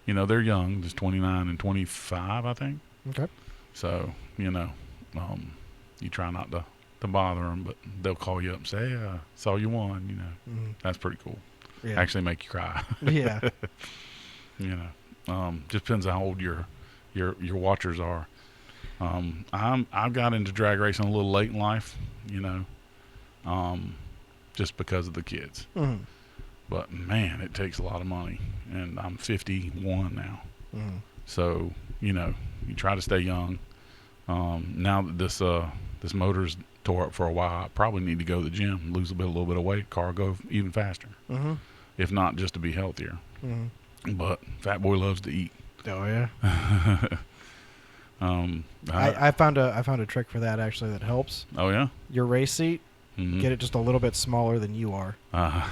you know, they're young, just 29 and 25, I think. Okay. So you know, you try not to to bother them, but they'll call you up and say, "Hey, saw you won." You know, that's pretty cool. Yeah. Actually, make you cry. Yeah. You know, just depends how old your watchers are. I've got into drag racing a little late in life. You know, just because of the kids. Mm-hmm. But man, it takes a lot of money, and I'm 51 now. Mm-hmm. So you know, you try to stay young. Now that this motor's tore up for a while, I probably need to go to the gym, lose a little bit of weight, car go even faster. Mm-hmm. If not, just to be healthier. Mm-hmm. But fat boy loves to eat. Oh yeah. I found a trick for that actually that helps. Oh yeah. Your race seat, Mm-hmm. get it just a little bit smaller than you are.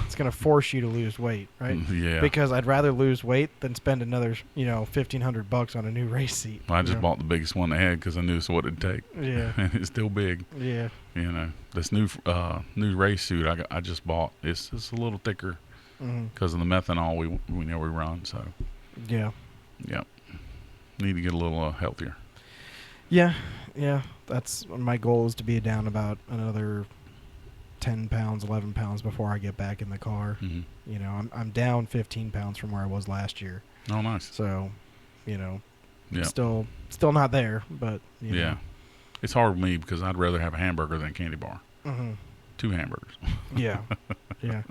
It's gonna force you to lose weight, right? Yeah. Because I'd rather lose weight than spend another, $1,500 on a new race seat. Well, I just bought the biggest one they had because I knew it's what it'd take. Yeah. And it's still big. Yeah. You know, this new race suit I just bought. It's a little thicker because of the methanol we run. So Yeah. Yep. Need to get a little healthier. Yeah. Yeah. That's my goal is to be down about another 10 pounds, 11 pounds before I get back in the car. Mm-hmm. You know, I'm down 15 pounds from where I was last year. Oh, nice. So, Yeah. still not there, but you know. It's hard with me because I'd rather have a hamburger than a candy bar. Mm-hmm. 2 hamburgers. Yeah. Yeah.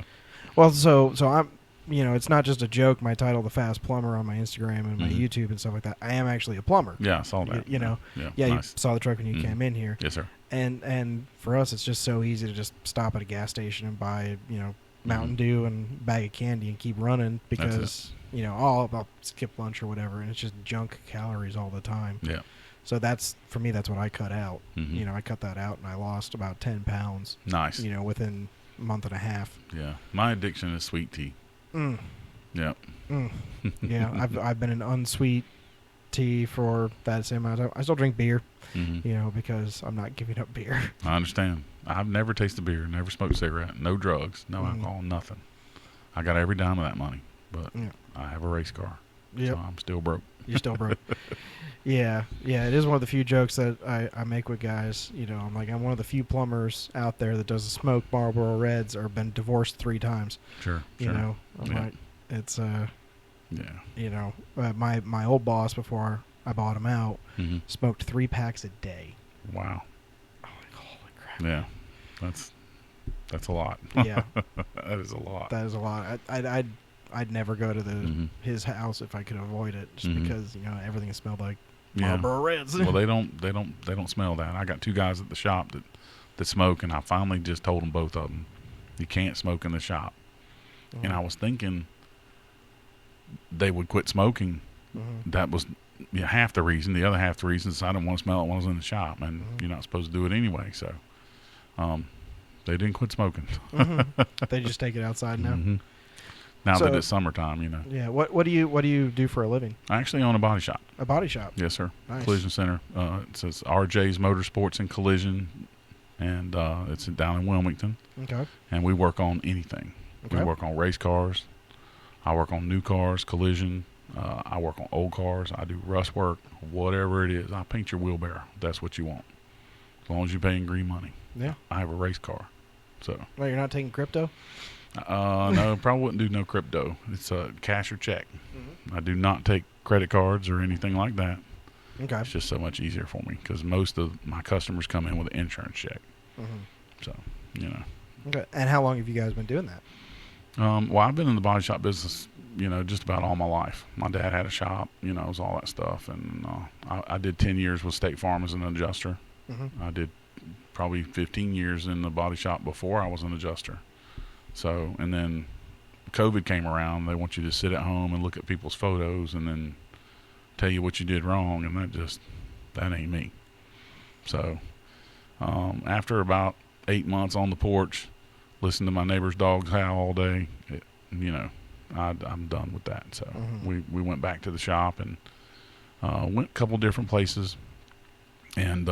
Well, so I'm, it's not just a joke. My title, The Fast Plumber, on my Instagram and my YouTube and stuff like that. I am actually a plumber. Yeah, I saw that. Yeah, nice. You saw the truck when you came in here. Yes, sir. And for us, it's just so easy to just stop at a gas station and buy, Mountain Dew and a bag of candy and keep running because, I'll skip lunch or whatever, and it's just junk calories all the time. Yeah. So for me, that's what I cut out. Mm-hmm. I cut that out and I lost about 10 pounds. Nice. Within a month and a half. Yeah. My addiction is sweet tea. Mm. Yeah. Mm. Yeah. I've been an unsweet tea for that same amount of time. I still drink beer, because I'm not giving up beer. I understand. I've never tasted beer, never smoked a cigarette, no drugs, no alcohol, nothing. I got every dime of that money, but I have a race car, so I'm still broke. You're still broke. Yeah. It is one of the few jokes that I make with guys. I'm one of the few plumbers out there that doesn't smoke Marlboro Reds or been divorced 3 times. Sure. I'm like, it's yeah. My old boss before I bought him out smoked 3 packs a day. Wow. I'm like, holy crap. Yeah, that's a lot. Yeah, that is a lot. That is a lot. I'd never go to his house if I could avoid it, just because everything smelled like Marlboro Reds. Well, they don't smell that. I got 2 guys at the shop that smoke, and I finally just told them, both of them, you can't smoke in the shop. And I was thinking they would quit smoking. That was half the reason. The other half the reason is I didn't want to smell it when I was in the shop, and you're not supposed to do it anyway. So they didn't quit smoking. They just take it outside now. Now that it's summertime, Yeah. What do you do for a living? I actually own a body shop. A body shop. Yes, sir. Nice. Collision Center. It says RJ's Motorsports and Collision, and it's down in Wilmington. Okay. And we work on anything. Okay. We work on race cars. I work on new cars, collision. I work on old cars. I do rust work, whatever it is. I paint your wheelbarrow. That's what you want, as long as you're paying green money. Yeah. I have a race car, so. Well, you're not taking crypto? No, probably wouldn't do no crypto. It's a cash or check. I do not take credit cards or anything like that. Okay. It's just so much easier for me because most of my customers come in with an insurance check. So, Okay. And how long have you guys been doing that? Well, I've been in the body shop business, just about all my life. My dad had a shop, it was all that stuff. And I did 10 years with State Farm as an adjuster. I did probably 15 years in the body shop before I was an adjuster. So, and then COVID came around. They want you to sit at home and look at people's photos and then tell you what you did wrong. And that ain't me. So, after about 8 months on the porch, listen to my neighbor's dogs howl all day, I'm done with that. So we went back to the shop and went a couple different places, and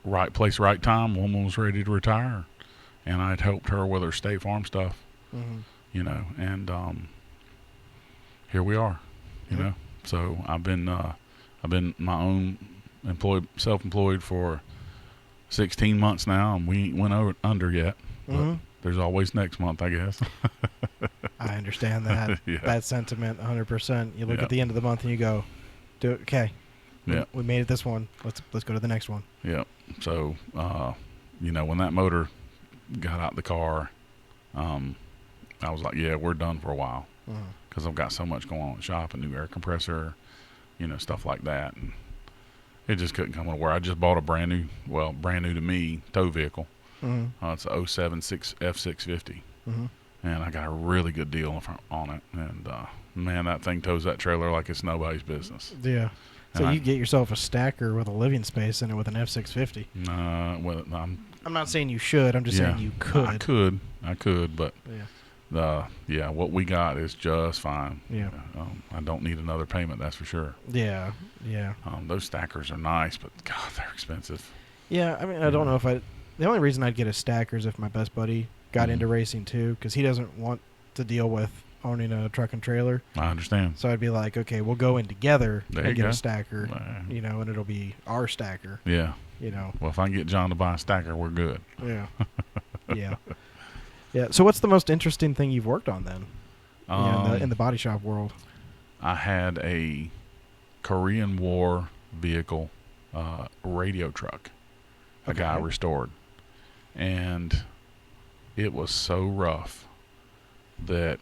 right place, right time. Woman was ready to retire, and I'd helped her with her State Farm stuff, and here we are, So I've been my own self-employed for 16 months now, and we ain't went under yet. But there's always next month, I guess. I understand that. Yeah. That sentiment 100%. You look Yeah. at the end of the month and you go, okay. Yeah. We made it this one. Let's go to the next one. Yeah. So, when that motor got out the car, I was like, yeah, we're done for a while. Because I've got so much going on in the shop, a new air compressor, stuff like that. And it just couldn't come to where I just bought a brand new to me, tow vehicle. It's a 07 F650. And I got a really good deal on it. And, man, that thing tows that trailer like it's nobody's business. Yeah. So you get yourself a stacker with a living space in it with an F650. I'm not saying you should. I'm just saying you could. I could, but yeah. What we got is just fine. Yeah. I don't need another payment, that's for sure. Yeah. Those stackers are nice, but God, they're expensive. Yeah, I mean, I don't know if the only reason I'd get a stacker is if my best buddy got into racing too, because he doesn't want to deal with owning a truck and trailer. I understand. So I'd be like, okay, we'll go in together and get a stacker, and it'll be our stacker. Yeah. Well, if I can get John to buy a stacker, we're good. Yeah. Yeah. So what's the most interesting thing you've worked on then? In the body shop world? I had a Korean War vehicle radio truck a guy restored. And it was so rough that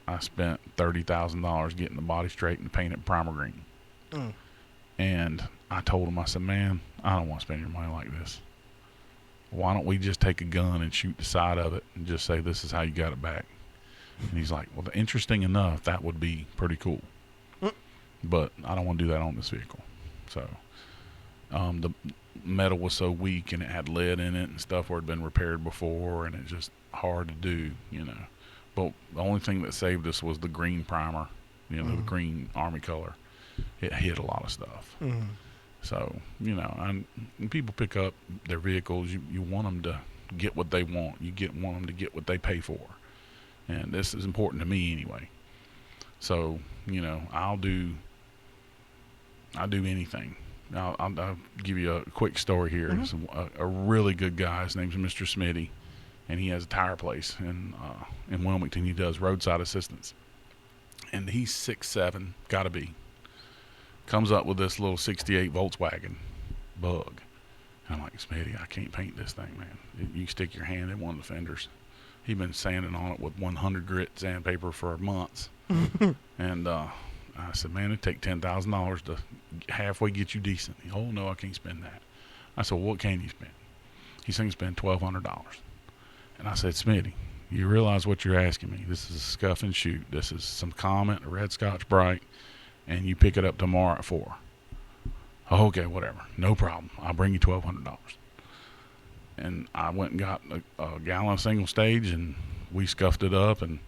I spent $30,000 getting the body straight and painted primer green. And I told him, I said, man, I don't want to spend your money like this. Why don't we just take a gun and shoot the side of it and just say this is how you got it back? And he's like, well, interesting enough, that would be pretty cool. But I don't want to do that on this vehicle. So the metal was so weak and it had lead in it and stuff where it had been repaired before, and it's just hard to do, But the only thing that saved us was the green primer, the green Army color. It hit a lot of stuff. So, and people pick up their vehicles. You want them to get what they want. Want them to get what they pay for. And this is important to me anyway. So, I'll do anything. I'll give you a quick story here. It's a really good guy. His name's Mr. Smitty, and he has a tire place in Wilmington. He does roadside assistance. And he's 6'7", gotta be. Comes up with this little 68 Volkswagen Bug. And I'm like, Smitty, I can't paint this thing, man. You stick your hand in one of the fenders. He'd been sanding on it with 100 grit sandpaper for months. And I said, man, it'd take $10,000 to halfway get you decent. Oh, no, I can't spend that. I said, well, what can you spend? He said, spend $1,200. And I said, Smitty, you realize what you're asking me. This is a scuff and shoot. This is some Comet, a red Scotch Brite, and you pick it up tomorrow at 4. Okay, whatever. No problem. I'll bring you $1,200. And I went and got a gallon of single stage, and we scuffed it up, and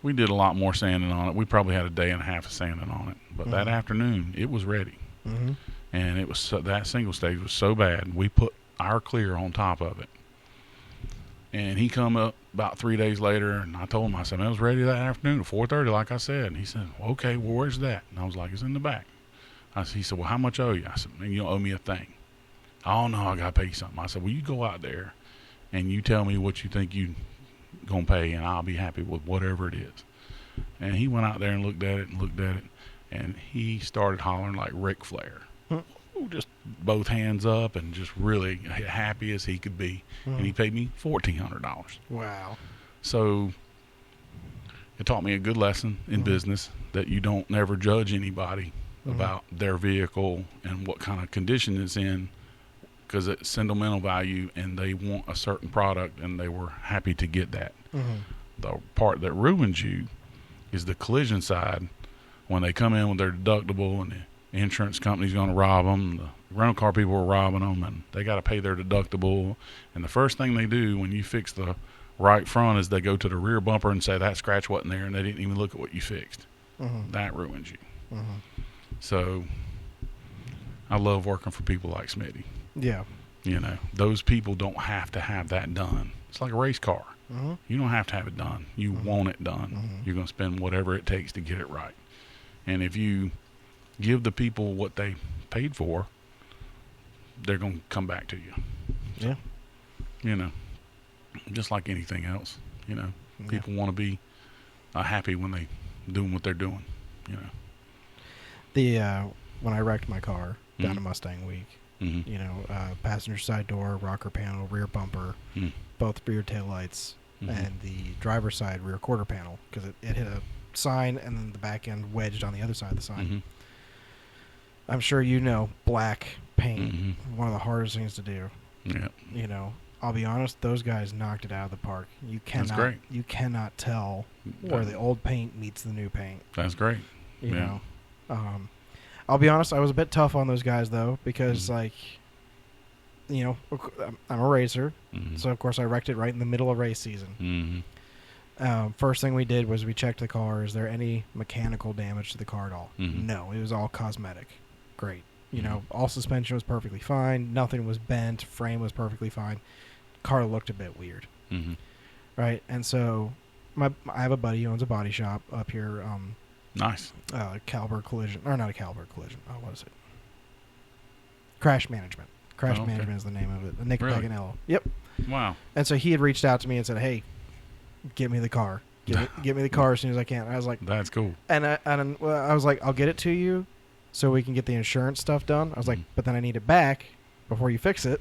we did a lot more sanding on it. We probably had a day and a half of sanding on it. But that afternoon, it was ready. And it was that single stage was so bad, we put our clear on top of it. And he come up about 3 days later, and I told him, I said, man, it was ready that afternoon at 4:30, like I said. And he said, well, okay, well, where's that? And I was like, it's in the back. He said, well, how much owe you? I said, man, you don't owe me a thing. Oh, no, I got to pay you something. I said, well, you go out there, and you tell me what you think you going to pay, and I'll be happy with whatever it is. And he went out there and looked at it, and he started hollering like Ric Flair. Just both hands up and just really happy as he could be. And he paid me $1,400. Wow. So it taught me a good lesson in business, that you don't never judge anybody about their vehicle and what kind of condition it's in, because it's sentimental value and they want a certain product and they were happy to get that. The part that ruins you is the collision side, when they come in with their deductible and the insurance company's going to rob them, the rental car people are robbing them, and they got to pay their deductible. And the first thing they do when you fix the right front is they go to the rear bumper and say that scratch wasn't there, and they didn't even look at what you fixed. That ruins you. So I love working for people like Smitty. Yeah. Those people don't have to have that done. It's like a race car. You don't have to have it done. You want it done. You're going to spend whatever it takes to get it right. And if you give the people what they paid for, they're going to come back to you. Yeah. You know, just like anything else, you know, people want to be happy when they doing what they're doing, you know. When I wrecked my car down to Mustang Week, you know, passenger side door, rocker panel, rear bumper, both rear taillights, and the driver's side rear quarter panel, because it hit a sign and then the back end wedged on the other side of the sign. I'm sure you know, black paint, one of the hardest things to do. Yeah. You know, I'll be honest, those guys knocked it out of the park. That's great. You cannot tell where the old paint meets the new paint. That's great. You know. I'll be honest, I was a bit tough on those guys, though, because, like, you know, I'm a racer, so, of course, I wrecked it right in the middle of race season. First thing we did was we checked the car. Is there any mechanical damage to the car at all? No, it was all cosmetic. Great. You know, all suspension was perfectly fine. Nothing was bent. Frame was perfectly fine. Car looked a bit weird. Right? And so I have a buddy who owns a body shop up here. Nice. Caliber Collision. Or not a Caliber Collision. What is it? Crash Management. Crash Management is the name of it. Nick Paganello. Yep. Wow. And so he had reached out to me and said, hey, get me the car. Get me the car as soon as I can. And I was like... That's cool. And I was like, I'll get it to you so we can get the insurance stuff done. I was like, but then I need it back before you fix it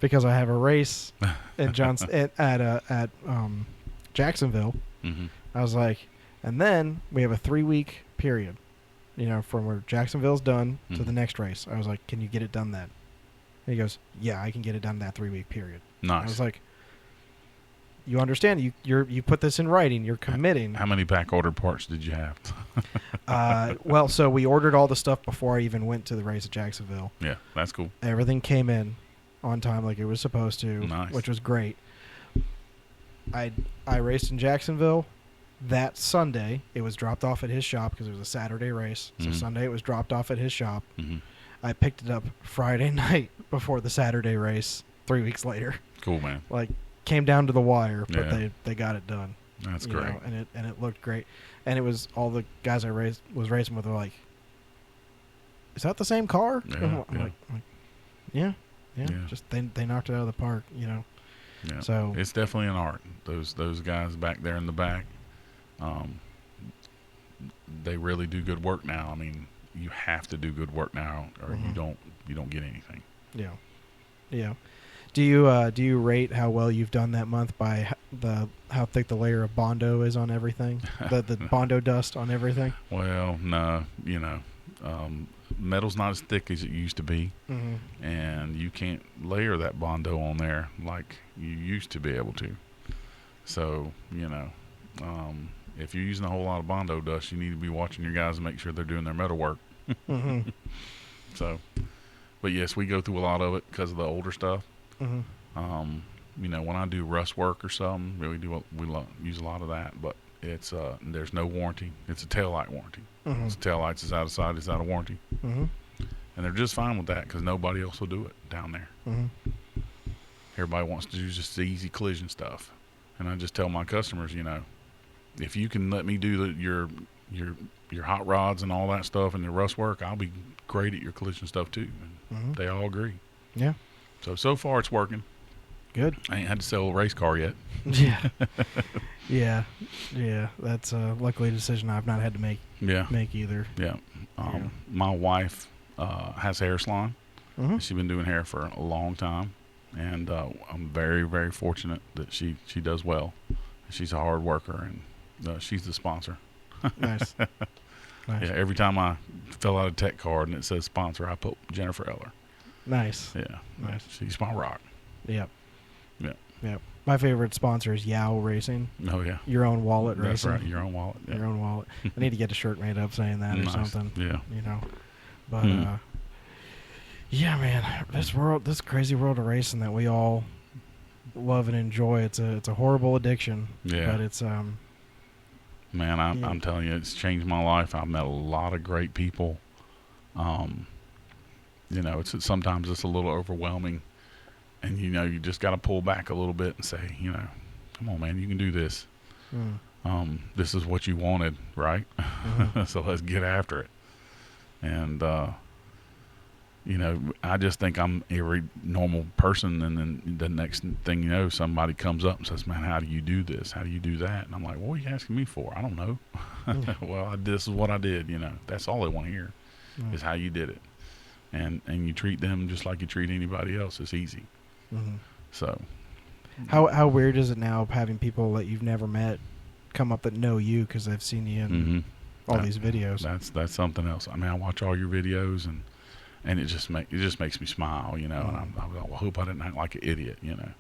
because I have a race at Jacksonville. I was like, and then we have a 3-week period, you know, from where Jacksonville's done to the next race. I was like, can you get it done then? And he goes, yeah, I can get it done in that 3-week period. Nice. I was like, you understand? You put this in writing. You're committing. How many back ordered parts did you have? Well, so we ordered all the stuff before I even went to the race at Jacksonville. Yeah, that's cool. Everything came in on time like it was supposed to, which was great. I raced in Jacksonville. That Sunday, it was dropped off at his shop because it was a Saturday race. So Sunday, it was dropped off at his shop. I picked it up Friday night before the Saturday race 3 weeks later. Cool, man. Like, came down to the wire, but they got it done. That's great. Know, and it looked great. And it was all the guys I was racing with were like, is that the same car? Yeah, I'm like, yeah. Just they knocked it out of the park, you know. Yeah. So it's definitely an art. Those guys back there in the back, they really do good work now. I mean, you have to do good work now, or you don't get anything. Yeah. Do you rate how well you've done that month by how thick the layer of Bondo is on everything, the Bondo dust on everything? Well, no, you know, metal's not as thick as it used to be, and you can't layer that Bondo on there like you used to be able to. So, you know, if you're using a whole lot of Bondo dust, you need to be watching your guys and make sure they're doing their metal work. So, but yes, we go through a lot of it because of the older stuff. You know, when I do rust work or something, we use a lot of that, but it's there's no warranty. It's a taillight warranty. So taillights is out of sight, it's out of warranty. And they're just fine with that because nobody else will do it down there. Everybody wants to do just the easy collision stuff. And I just tell my customers, you know, if you can let me do your hot rods and all that stuff and your rust work, I'll be great at your collision stuff too. And they all agree. Yeah. So far it's working. Good. I ain't had to sell a race car yet. Yeah. That's luckily a decision I've not had to make either. Yeah. My wife has hair salon. She's been doing hair for a long time, and I'm very, very fortunate that she does well. She's a hard worker, and she's the sponsor. Nice. Yeah. Every time I fill out a tech card and it says sponsor, I put Jennifer Eller. Nice. Yeah. Nice. She's my rock. Yep. Yeah. Yep. My favorite sponsor is Yow Racing. Oh, yeah. Your Own Wallet That's Racing. Right. Your Own Wallet. Yeah. Your Own Wallet. I need to get a shirt made up saying that or something. Yeah. You know. But, yeah, man. This crazy world of racing that we all love and enjoy, it's a horrible addiction. Yeah. But it's, man, I'm telling you, it's changed my life. I've met a lot of great people. You know, sometimes it's a little overwhelming, and you know, you just got to pull back a little bit and say, you know, come on, man, you can do this. This is what you wanted, right? So let's get after it. And you know, I just think I'm every normal person, and then the next thing you know, somebody comes up and says, "Man, how do you do this? How do you do that?" And I'm like, "What are you asking me for? I don't know." Well, this is what I did. You know, that's all they want to hear is how you did it, and you treat them just like you treat anybody else. It's easy. So, how weird is it now having people that you've never met come up that know you because they've seen you in all these videos? That's something else. I mean, I watch all your videos and it just makes me smile, you know. And I hope I didn't act like an idiot, you know.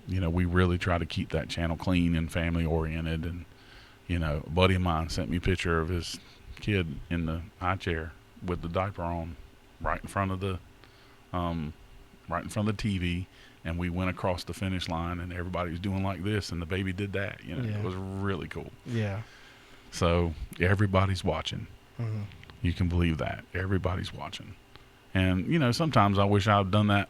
You know, we really try to keep that channel clean and family oriented. And you know, a buddy of mine sent me a picture of his kid in the high chair with the diaper on, right in front of the TV. And we went across the finish line, and everybody was doing like this, and the baby did that. You know, it was really cool. Yeah. So everybody's watching. You can believe that. Everybody's watching. And, you know, sometimes I wish I'd done that,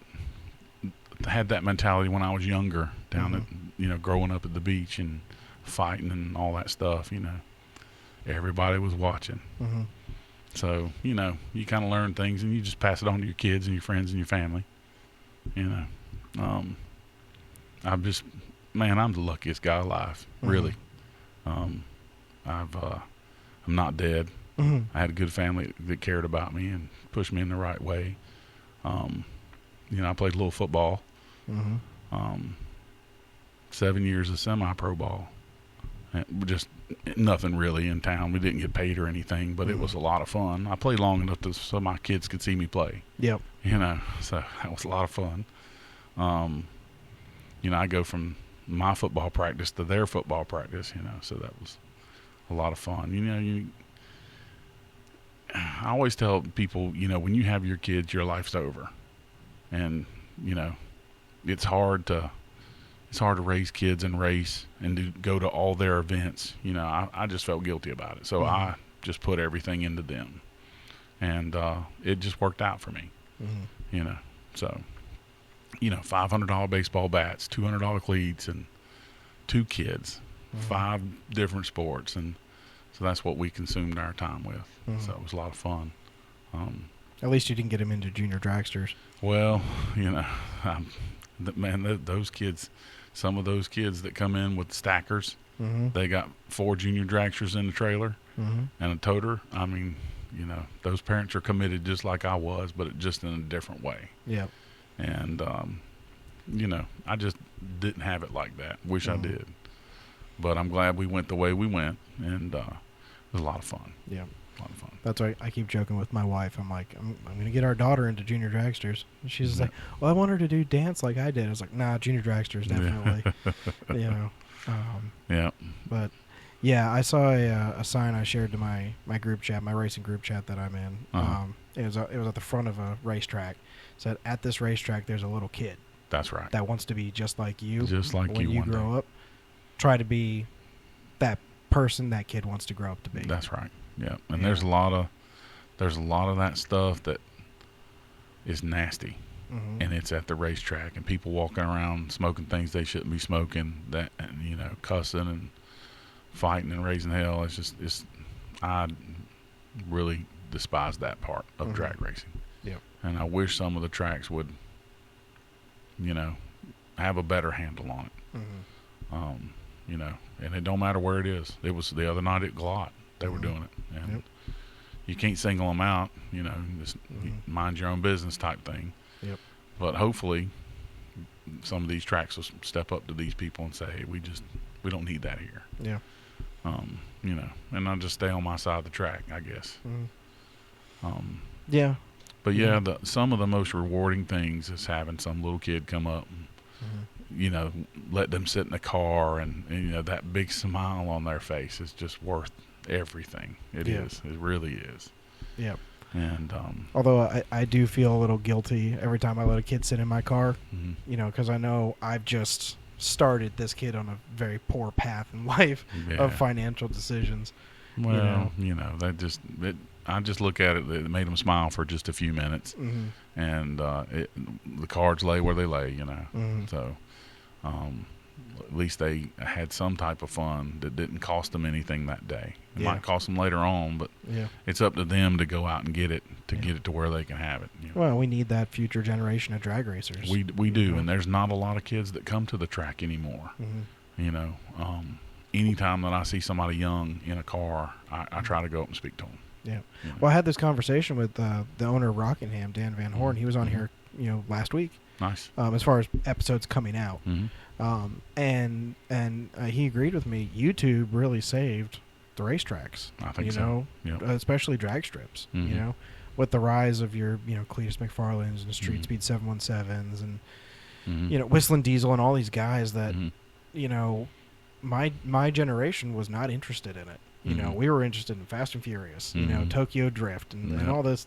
had that mentality when I was younger, down at, you know, growing up at the beach and fighting and all that stuff, you know. Everybody was watching. So, you know, you kind of learn things, and you just pass it on to your kids and your friends and your family, you know. I'm the luckiest guy alive, really. I'm not dead. I had a good family that cared about me and pushed me in the right way. You know, I played a little football. 7 years of semi-pro ball. Just nothing really in town. We didn't get paid or anything, but it was a lot of fun. I played long enough so my kids could see me play. You know, so that was a lot of fun. You know, I go from my football practice to their football practice, you know, so that was a lot of fun. You know, I always tell people, you know, when you have your kids, your life's over. And, you know, it's hard to raise kids and race and to go to all their events. You know, I just felt guilty about it. So I just put everything into them. And it just worked out for me, you know. So, you know, $500 baseball bats, $200 cleats, and 2 kids, 5 different sports. And so that's what we consumed our time with. So it was a lot of fun. At least you didn't get them into junior dragsters. Well, you know, man, those kids, some of those kids that come in with stackers, they got 4 junior dragsters in the trailer and a toter. I mean, you know, those parents are committed just like I was, but just in a different way. And, you know, I just didn't have it like that. Wish I did. But I'm glad we went the way we went, and it was a lot of fun. A lot of fun. That's why I keep joking with my wife. I'm like, I'm going to get our daughter into junior dragsters. And she's just like, well, I want her to do dance like I did. I was like, nah, junior dragsters, definitely. You know. But, yeah, I saw a sign I shared to my group chat, my racing group chat that I'm in. It was at the front of a racetrack. It said, at this racetrack, there's a little kid. That's right. That wants to be just like you. Just like when you grow up. Try to be that person that kid wants to grow up to be. That's right. Yeah. And there's a lot of that stuff that is nasty. And it's at the racetrack, and people walking around smoking things they shouldn't be smoking, that, and, you know, cussing and fighting and raising hell. I really despise that part of drag racing. And I wish some of the tracks would, you know, have a better handle on it. You know, and it don't matter where it is. It was the other night at Glot. They were doing it. And you can't single them out, you know, just mind your own business type thing. But hopefully some of these tracks will step up to these people and say, hey, we don't need that here. You know, and I'll just stay on my side of the track, I guess. But yeah, some of the most rewarding things is having some little kid come up and, you know, let them sit in the car, and, you know, that big smile on their face is just worth everything. It is. It really is. And although I do feel a little guilty every time I let a kid sit in my car, you know, because I know I've just started this kid on a very poor path in life of financial decisions. Well, you know, I just look at it. It made them smile for just a few minutes, and the cards lay where they lay. You know, so at least they had some type of fun that didn't cost them anything that day. It Yeah. might cost them later on, but Yeah. it's up to them to go out and get it, Yeah. get it to where they can have it. You know. Well, we need that future generation of drag racers. We do, Mhm. and there's not a lot of kids that come to the track anymore. Mm-hmm. You know, anytime that I see somebody young in a car, I try to go up and speak to them. Yeah. You know. Well, I had this conversation with the owner of Rockingham, Dan Van Horn. He was on Mhm. here, last week. Nice. As far as episodes coming out, Mm-hmm. and he agreed with me. YouTube really saved the racetracks. I think so. Yep. Especially drag strips. Mhm. With the rise of your Cletus McFarlane's and Street Mhm. Speed 717s and Mm-hmm. Whistling Diesel and all these guys that Mhm. my generation was not interested in it. Mhm. We were interested in Fast and Furious, Mhm. Tokyo Drift and Yeah. all this,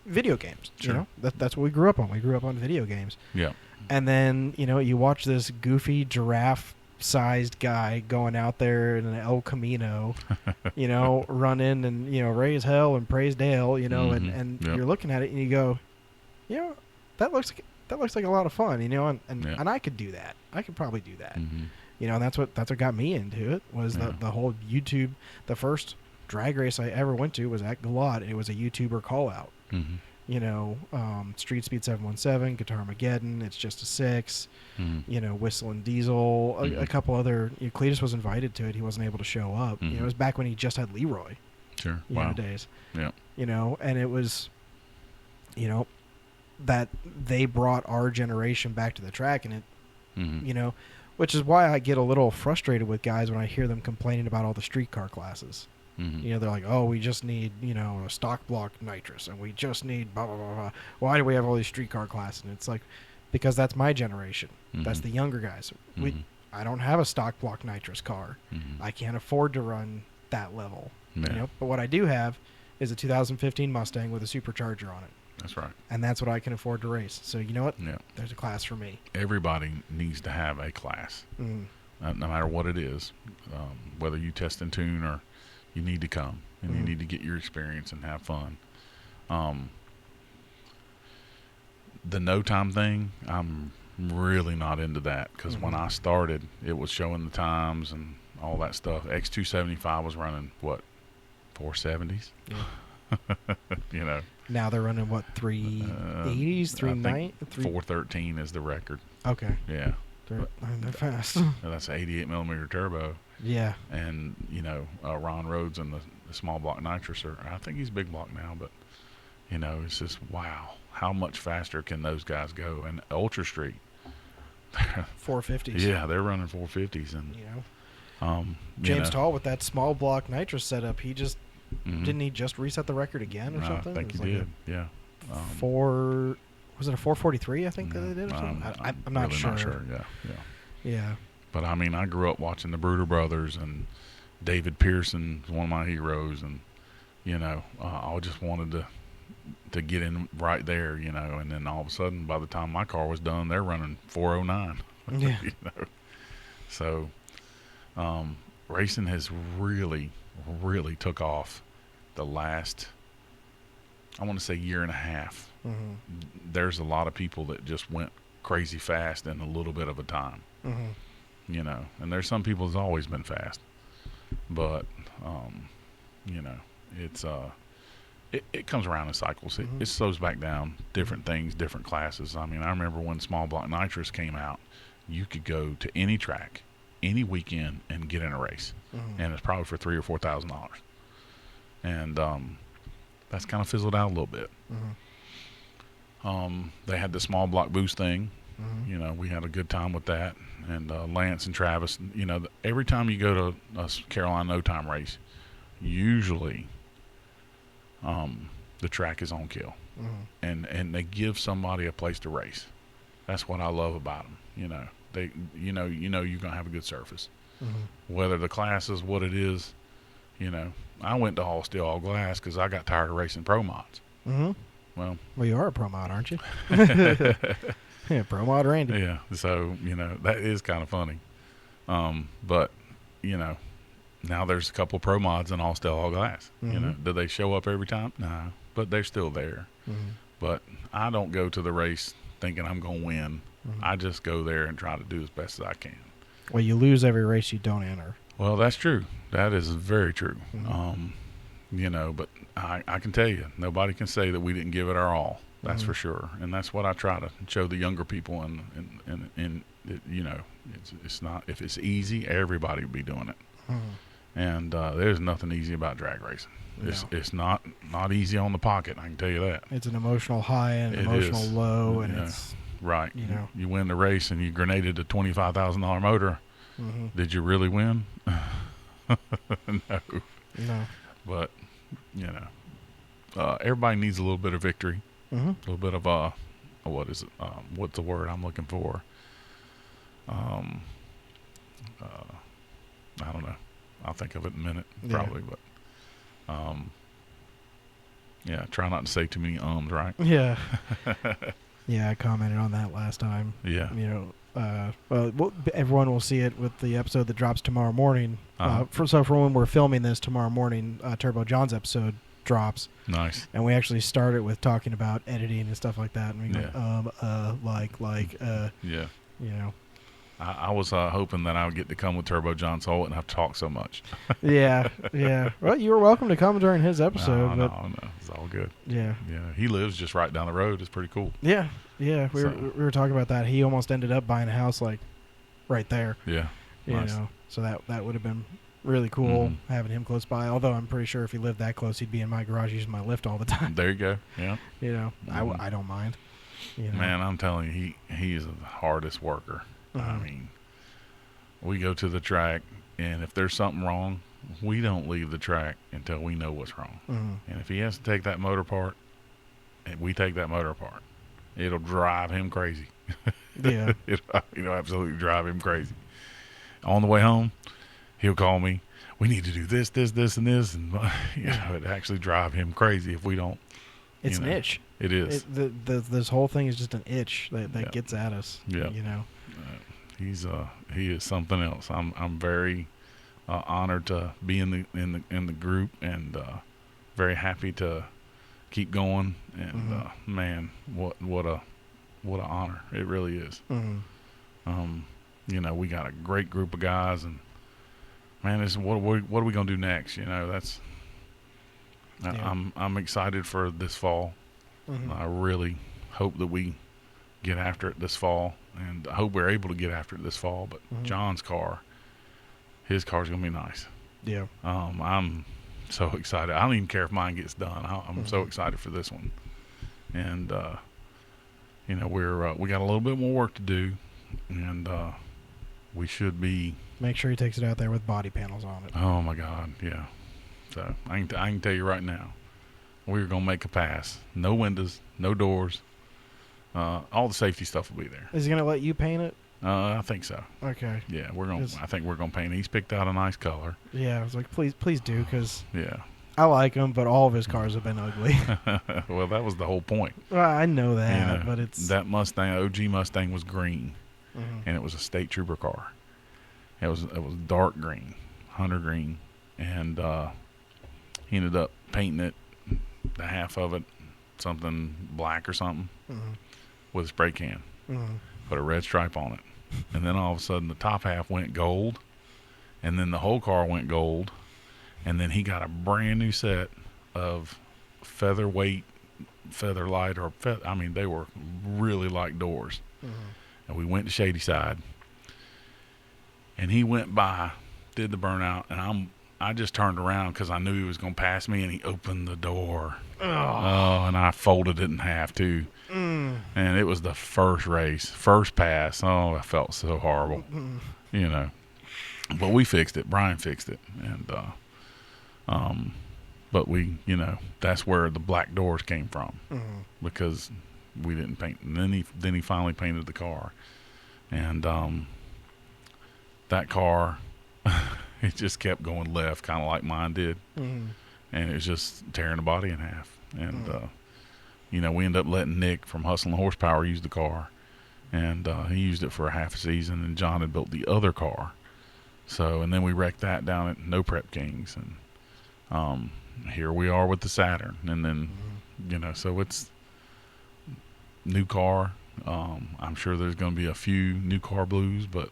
video games. Sure. That's what we grew up on. We grew up on video games. Yeah. And then, you watch this goofy giraffe-sized guy going out there in an El Camino, running and, raise hell and praise Dale, Mhm. and Yep. you're looking at it and you go, that looks like a lot of fun, and Yeah. and I could do that. I could probably do that. Mm-hmm. And that's what got me into it was Yeah. the whole YouTube. The first drag race I ever went to was at Galot. It was a YouTuber call out. Mm-hmm. Street Speed 717, Guitar Mageddon, It's Just a Six, Mm-hmm. Whistling Diesel, a Mhm. couple other. Cletus was invited to it. He wasn't able to show up. Mhm. It was back when he just had Leroy. Sure. Wow. Days. Yeah. And it was, that they brought our generation back to the track, and it, Mm-hmm. which is why I get a little frustrated with guys when I hear them complaining about all the streetcar classes. Mm-hmm. They're like, oh, we just need, a stock block nitrous, and we just need blah, blah, blah, blah. Why do we have all these streetcar classes? And it's like, because that's my generation. That's Mhm. the younger guys. Mhm. I don't have a stock block nitrous car. Mhm. I can't afford to run that level. Yeah. But what I do have is a 2015 Mustang with a supercharger on it. That's right. And that's what I can afford to race. So you know what? Yeah. There's a class for me. Everybody needs to have a class, Mm. no matter what it is, whether you test and tune or you need to come and you Mhm. need to get your experience and have fun. The no time thing, I'm really not into that because when Mhm. I started, it was showing the times and all that stuff. X275 was running what, 470s? Yeah. Now they're running what, 380s, I 390, think 413 is the record. Okay, Yeah, they're fast. and that's an 88 millimeter turbo. Yeah. And Ron Rhodes and the small block nitrous I think he's big block now, but it's just wow, how much faster can those guys go? And Ultra Street, 450s. yeah, they're running 450s, and James Tall with that small block nitrous setup, he just Mhm. didn't he just reset the record again or something? I think It he was did. Yeah. Was it a 443? I think that they did or something. I'm not really sure. Not sure. Yeah. Yeah. But I mean, I grew up watching the Bruder Brothers, and David Pearson's one of my heroes, and I just wanted to get in right there, and then all of a sudden, by the time my car was done, they're running 409. Yeah. So racing has really, really took off the last, I want to say, year and a half. Mm-hmm. There's a lot of people that just went crazy fast in a little bit of a time. Mm-hmm. And there's some people that's always been fast, but it's it comes around in cycles. Mhm. It slows back down. Different things, different classes. I mean, I remember when small block nitrous came out, you could go to any track, any weekend, and get in a race, Mm-hmm. and it's probably for $3,000 or $4,000, and that's kind of fizzled out a little bit. Mm-hmm. They had the small block boost thing. Mm-hmm. We had a good time with that. And Lance and Travis, every time you go to a Carolina No Time race, usually the track is on kill. Mm-hmm. And they give somebody a place to race. That's what I love about them. They, you're going to have a good surface. Mm-hmm. Whether the class is what it is, I went to all steel, all glass because I got tired of racing pro mods. Mm-hmm. Well, you are a pro mod, aren't you? Yeah, pro mod Randy. yeah. So, that is kind of funny. But, now there's a couple pro mods in all steel, all glass. Mhm. Do they show up every time? No, but they're still there. Mm-hmm. But I don't go to the race thinking I'm going to win. Mm-hmm. I just go there and try to do as best as I can. Well, you lose every race you don't enter. Well, that's true. That is very true. Mm-hmm. But I can tell you, nobody can say that we didn't give it our all. That's Mm-hmm. for sure. And that's what I try to show the younger people. And it's not, if it's easy, everybody would be doing it. Mm-hmm. And there's nothing easy about drag racing. It's not easy on the pocket. I can tell you that. It's an emotional high and an It emotional is. low, and Yeah. it's Right. You win the race and you grenaded a $25,000 motor. mm-hmm. Did you really win? No. No. But everybody needs a little bit of victory. Mm-hmm. A little bit of what is it? What's the word I'm looking for? I don't know. I'll think of it in a minute, probably. But try not to say too many ums, right? Yeah. Yeah, I commented on that last time. Yeah. Everyone will see it with the episode that drops tomorrow morning. Uh-huh. For when we're filming this tomorrow morning, Turbo John's episode drops. Nice. And we actually started with talking about editing and stuff like that. And we Yeah. Yeah. I was hoping that I would get to come with Turbo John so I wouldn't have to talk so much. Yeah. Well, you were welcome to come during his episode. No, it's all good. Yeah. Yeah, he lives just right down the road. It's pretty cool. Yeah. We were talking about that. He almost ended up buying a house like right there. Yeah. Nice. So that would have been really cool Mm-hmm. having him close by. Although I'm pretty sure if he lived that close, he'd be in my garage using my lift all the time. There you go. Yeah. Mm-hmm. I don't mind. Man, I'm telling you, he is the hardest worker. Mm-hmm. I mean, we go to the track, and if there's something wrong, we don't leave the track until we know what's wrong. Mm-hmm. And if he has to take that motor apart, and we take that motor apart, it'll drive him crazy. Yeah. It'll absolutely drive him crazy. On the way home, he'll call me. We need to do this, and this, and it actually drive him crazy if we don't. It's an itch. It is. This whole thing is just an itch that gets at us. Yeah. He is something else. I'm very honored to be in the group, and very happy to keep going. And man, what an honor it really is. Mm-hmm. We got a great group of guys, and man, what are we gonna do next? I'm excited for this fall. Mm-hmm. I really hope that we get after it this fall, and I hope we're able to get after it this fall. But John's his car's gonna be nice. Yeah. I'm so excited. I don't even care if mine gets done. I'm so excited for this one. And we got a little bit more work to do, and we should be. Make sure he takes it out there with body panels on it. Oh my God, yeah. So I can tell you right now, we're gonna make a pass. No windows, no doors. All the safety stuff will be there. Is he gonna let you paint it? I think so. Okay. Yeah, I think we're gonna paint it. He's picked out a nice color. Yeah, I was like, please do, because Yeah. I like him, but all of his cars have been ugly. Well, that was the whole point. Well, I know that, but it's that Mustang, OG Mustang, was green, Mhm. and it was a state trooper car. It was dark green, hunter green, and he ended up painting it, the half of it, something black or something, Mhm. with a spray can. Mhm. Put a red stripe on it, and then all of a sudden the top half went gold, and then the whole car went gold, and then he got a brand new set of featherweight, feather light, they were really light doors. Mhm. And we went to Shady Side, and he went by, did the burnout, and I just turned around because I knew he was going to pass me, and he opened the door. Oh, and I folded it in half too. Mm. And it was the first race, first pass. Oh, I felt so horrible, But we fixed it. Brian fixed it, and but that's where the black doors came from, because we didn't paint. And then he finally painted the car, and that car, it just kept going left, kind of like mine did, and it was just tearing the body in half. And we ended up letting Nick from Hustling Horsepower use the car, and he used it for a half a season, and John had built the other car. So, and then we wrecked that down at No Prep Kings, and here we are with the Saturn. And then, so it's new car, I'm sure there's going to be a few new car blues, but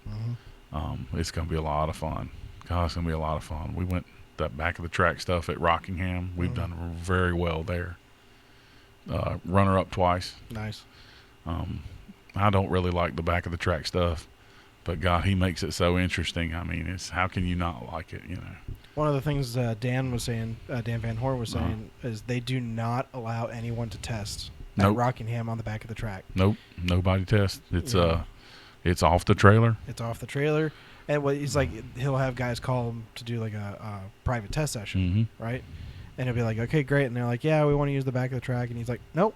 it's going to be a lot of fun. God, it's going to be a lot of fun. We went that back of the track stuff at Rockingham. We've done very well there. Runner up twice. Nice. I don't really like the back of the track stuff, but God, he makes it so interesting. I mean, it's how can you not like it? You know. One of the things Dan was saying, Dan Van Horn was saying, is they do not allow anyone to test at Rockingham on the back of the track. Nope, nobody tests. It's it's off the trailer. It's off the trailer, and what he's like, he'll have guys call him to do like a private test session, right? And he'll be like, okay, great, and they're like, yeah, we want to use the back of the track, and he's like, nope.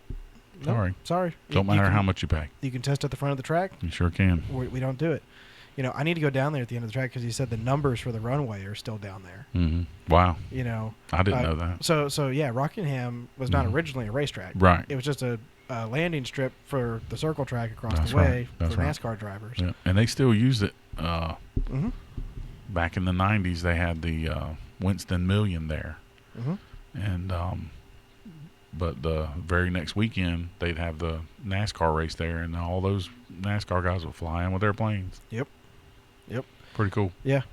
Sorry. Don't matter how much you pay. You can test at the front of the track. You sure can. We don't do it. You know, I need to go down there at the end of the track because he said the numbers for the runway are still down there. Wow. You know, I didn't know that. So yeah, Rockingham was not originally a racetrack. Right. It was just a landing strip for the circle track across the way for NASCAR drivers. Yeah. And they still use it. Back in the 90s, they had the Winston Million there. And but the very next weekend, they'd have the NASCAR race there, and all those NASCAR guys would fly in with their planes. Yep. Pretty cool. Yeah.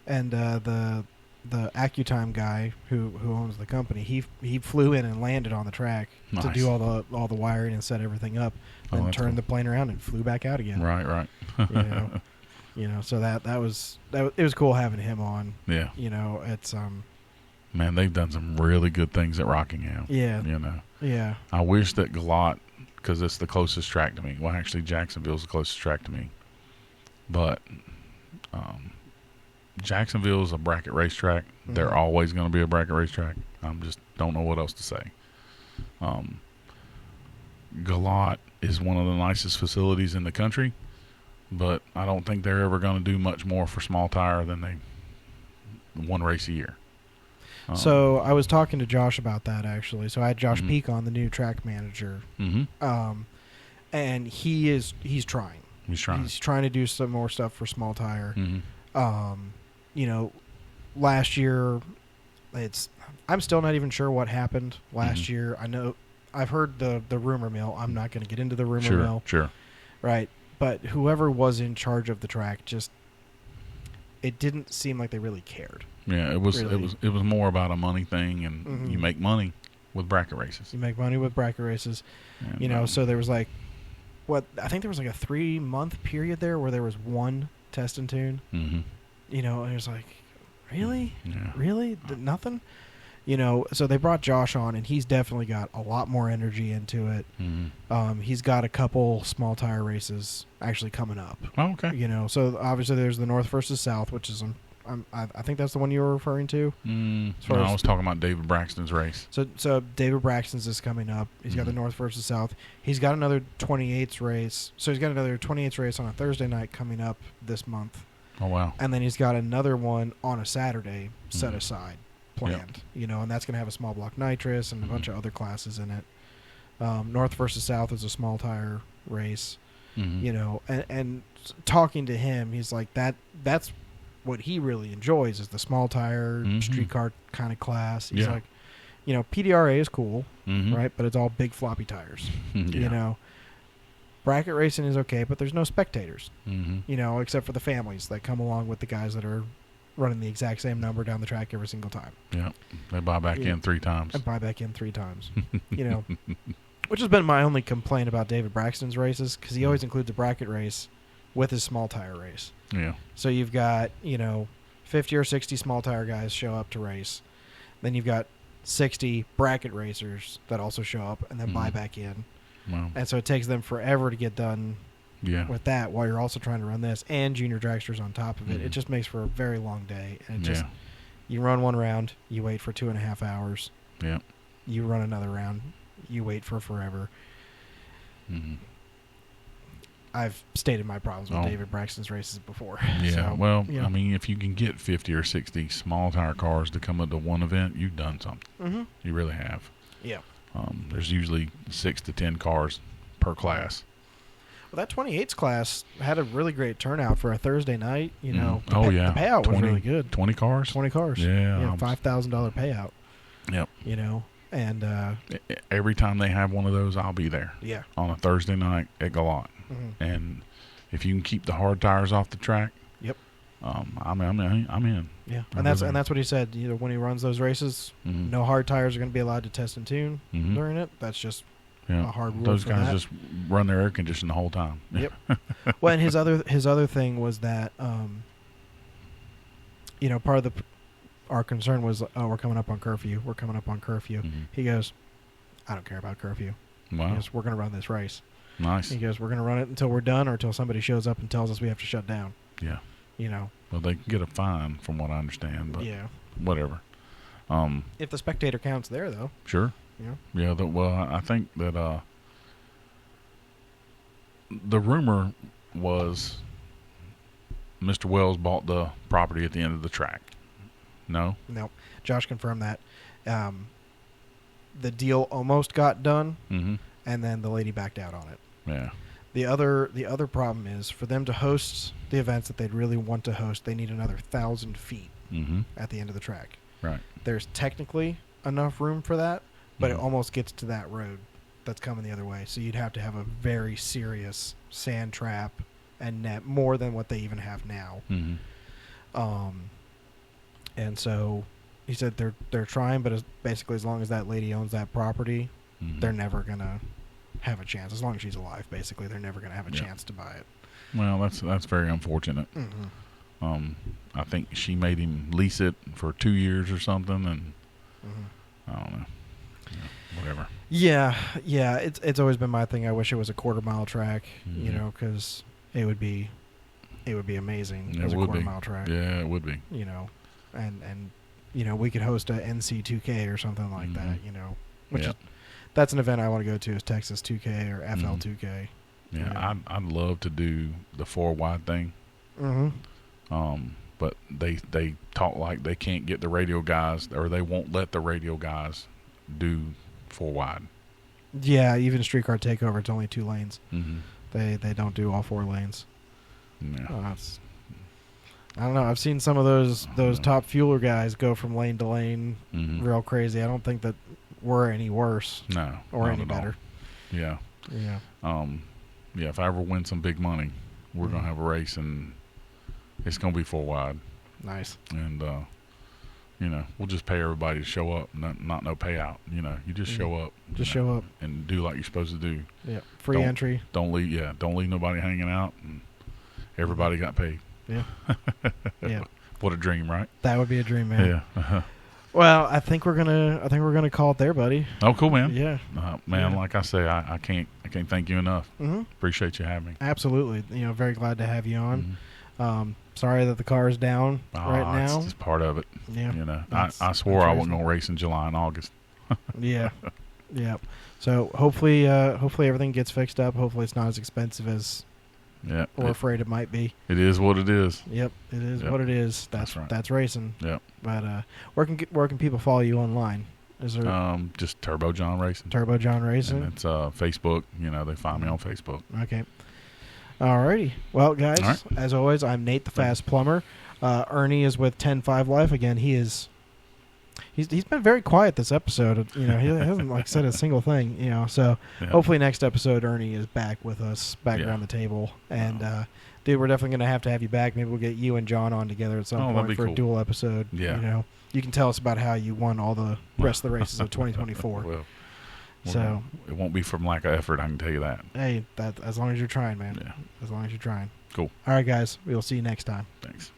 And the AccuTime guy who owns the company, he flew in and landed on the track to do all the wiring and set everything up, then turned the plane around and flew back out again. Right. you know, so that it was cool having him on. Yeah. You know, it's man, they've done some really good things at Rockingham. Yeah. You know. Yeah. I wish that Galot, because it's the closest track to me. Well, actually, Jacksonville's the closest track to me. But Jacksonville's a bracket racetrack. They're always going to be a bracket racetrack. I just don't know what else to say. Galot is one of the nicest facilities in the country, but I don't think they're ever going to do much more for small tire than one race a year. So I was talking to Josh about that, actually. So I had Josh Peak on, the new track manager, and he's trying. He's trying to do some more stuff for small tire. You know, last year, I'm still not even sure what happened last year. I know I've heard the rumor mill. I'm not going to get into the rumor mill. Sure. Right, but whoever was in charge of the track it didn't seem like they really cared. Yeah, it was more about a money thing, and you make money with bracket races. You make money with bracket races. And, you know, so there was I think there was like a 3-month period there where there was one test and tune. You know, and it was like, really? Yeah. Really? Nothing? You know, so they brought Josh on, and he's definitely got a lot more energy into it. He's got a couple small tire races actually coming up. Oh, okay. You know, so obviously there's the North versus South, which is I think that's the one you were referring to. No, I was talking about David Braxton's race. So David Braxton's is coming up. He's got the North versus South. He's got another 28th race. So he's got another 28th race on a Thursday night coming up this month. Oh, wow. And then he's got another one on a Saturday set aside, planned. You know, and that's going to have a small block nitrous and a bunch of other classes in it. North versus South is a small tire race. You know, and talking to him, he's like, that's what he really enjoys is the small tire streetcar kind of class. He's like, you know, PDRA is cool, right? But it's all big floppy tires. You know, bracket racing is okay, but there's no spectators. You know, except for the families that come along with the guys that are running the exact same number down the track every single time. Yeah, they buy back in 3 times. And buy back in 3 times. You know, which has been my only complaint about David Braxton's races, because he always includes a bracket race with his small tire race. Yeah. So you've got, you know, 50 or 60 small tire guys show up to race. Then you've got 60 bracket racers that also show up and then buy back in. Wow. And so it takes them forever to get done with that while you're also trying to run this and junior dragsters on top of it. It just makes for a very long day. And it just, you run one round, you wait for 2.5 hours. Yeah. You run another round, you wait for forever. I've stated my problems with David Braxton's races before. Yeah, so, well, you know. I mean, if you can get 50 or 60 small tire cars to come into one event, you've done something. You really have. Yeah. There's usually 6 to 10 cars per class. Well, that 28s class had a really great turnout for a Thursday night. You know, the payout was really good. 20 cars? 20 cars. Yeah. $5,000 payout. Yep. You know, And every time they have one of those, I'll be there. Yeah. On a Thursday night at Galot. Mm-hmm. And if you can keep the hard tires off the track, yep. I'm in. Yeah, and that's what he said. You know, when he runs those races, Mm-hmm. no hard tires are going to be allowed to test and tune Mm-hmm. during it. That's just Yeah. a hard rule. Those for guys that. just run their air conditioning the whole time. Yep. Well, and his other thing was that, you know, part of our concern was, oh, we're coming up on curfew. Mm-hmm. He goes, I don't care about curfew. Wow. He goes, we're going to run this race. Nice. He goes, we're going to run it until we're done or until somebody shows up and tells us we have to shut down. Yeah. You know. Well, they can get a fine from what I understand, but yeah. whatever. If the spectator count's there, though. Sure. Yeah. Yeah. Well, I think that the rumor was Mr. Wells bought the property at the end of the track. No? No. Josh confirmed that. The deal almost got done, Mm-hmm. and then the lady backed out on it. Yeah. The other problem is for them to host the events that they'd really want to host, they need another 1,000 feet Mm-hmm. at the end of the track. Right. There's technically enough room for that, but Mhm. it almost gets to that road that's coming the other way. So you'd have to have a very serious sand trap and net, more than what they even have now. Mm-hmm. And so he said they're trying, but basically as long as that lady owns that property, Mm-hmm. they're never gonna have a chance. As long as she's alive, basically, they're never gonna have a Yeah. chance to buy it. Well, that's very unfortunate. Mm-hmm. I think she made him lease it for 2 years or something, and Mm-hmm. I don't know. Yeah, whatever. Yeah. It's always been my thing. I wish it was a 1/4-mile track, you Mhm. know, because it would be amazing It as a would be. 1/4-mile track. Yeah, it would be. You know, and you know, we could host a NC2K or something like that. Mhm. You know, which Yeah. is, that's an event I want to go to, is Texas 2K or Mm-hmm. FL2K. Yeah, Yeah. I'd love to do the 4 wide thing. Mm-hmm. But they talk like they can't get the radio guys, or they won't let the radio guys do 4 wide. Yeah, even Streetcar Takeover, it's only 2 lanes. Mm-hmm. They don't do all 4 lanes. Yeah. I don't know. I've seen some of those top fueler guys go from lane to lane Mm-hmm. real crazy. I don't think that we're any worse No. or not any at all. better. Yeah. Yeah. Yeah. If I ever win some big money, we're Mhm. gonna have a race, and it's gonna be 4 wide, Nice. and you know, we'll just pay everybody to show up, not no payout. You know, you just Mhm. show up. Just you know, show up. and do like you're supposed to do. Yeah. Free Don't- entry. Don't leave nobody hanging out, and everybody got paid. Yeah. Yeah. What a dream, right? That would be a dream, man. Yeah. Uh-huh. Well, I think we're gonna call it there, buddy. Oh, cool, man. Yeah. Man, Yeah. like I say, I can't thank you enough. Mm-hmm. Appreciate you having me. Absolutely. You know, very glad to have you on. Mhm. Sorry that the car is down right It's now. just part of it. Yeah. You know, That's- I swore that's I wasn't reasonable. gonna race in July and August. Yeah. Yeah. So hopefully everything gets fixed up. Hopefully it's not as expensive as Yeah, we're afraid it might be. it is what it is. Yep, it is Yep. what it is. That's right. That's racing. Yep. But where can people follow you online? Is there Just Turbo John Racing. Turbo John Racing? And it's Facebook. You know, they find me on Facebook. Okay. Alrighty. Well, guys, All right. as always, I'm Nate the Fast Plumber. Ernie is with 10-5 Life. Again, he's been very quiet this episode. You know, he hasn't said a single thing. You know, so Yeah. hopefully next episode Ernie is back with us, back Yeah. around the table. And dude, we're definitely gonna have you back. Maybe we'll get you and John on together at some that'd point be for cool. a dual episode. Yeah. You know, you can tell us about how you won all the rest of the races of 2024. Well, So it won't be from lack of effort. I can tell you that. hey, that as long as you're trying, man. Yeah. As long as you're trying. Cool. All right, guys. We'll see you next time. Thanks.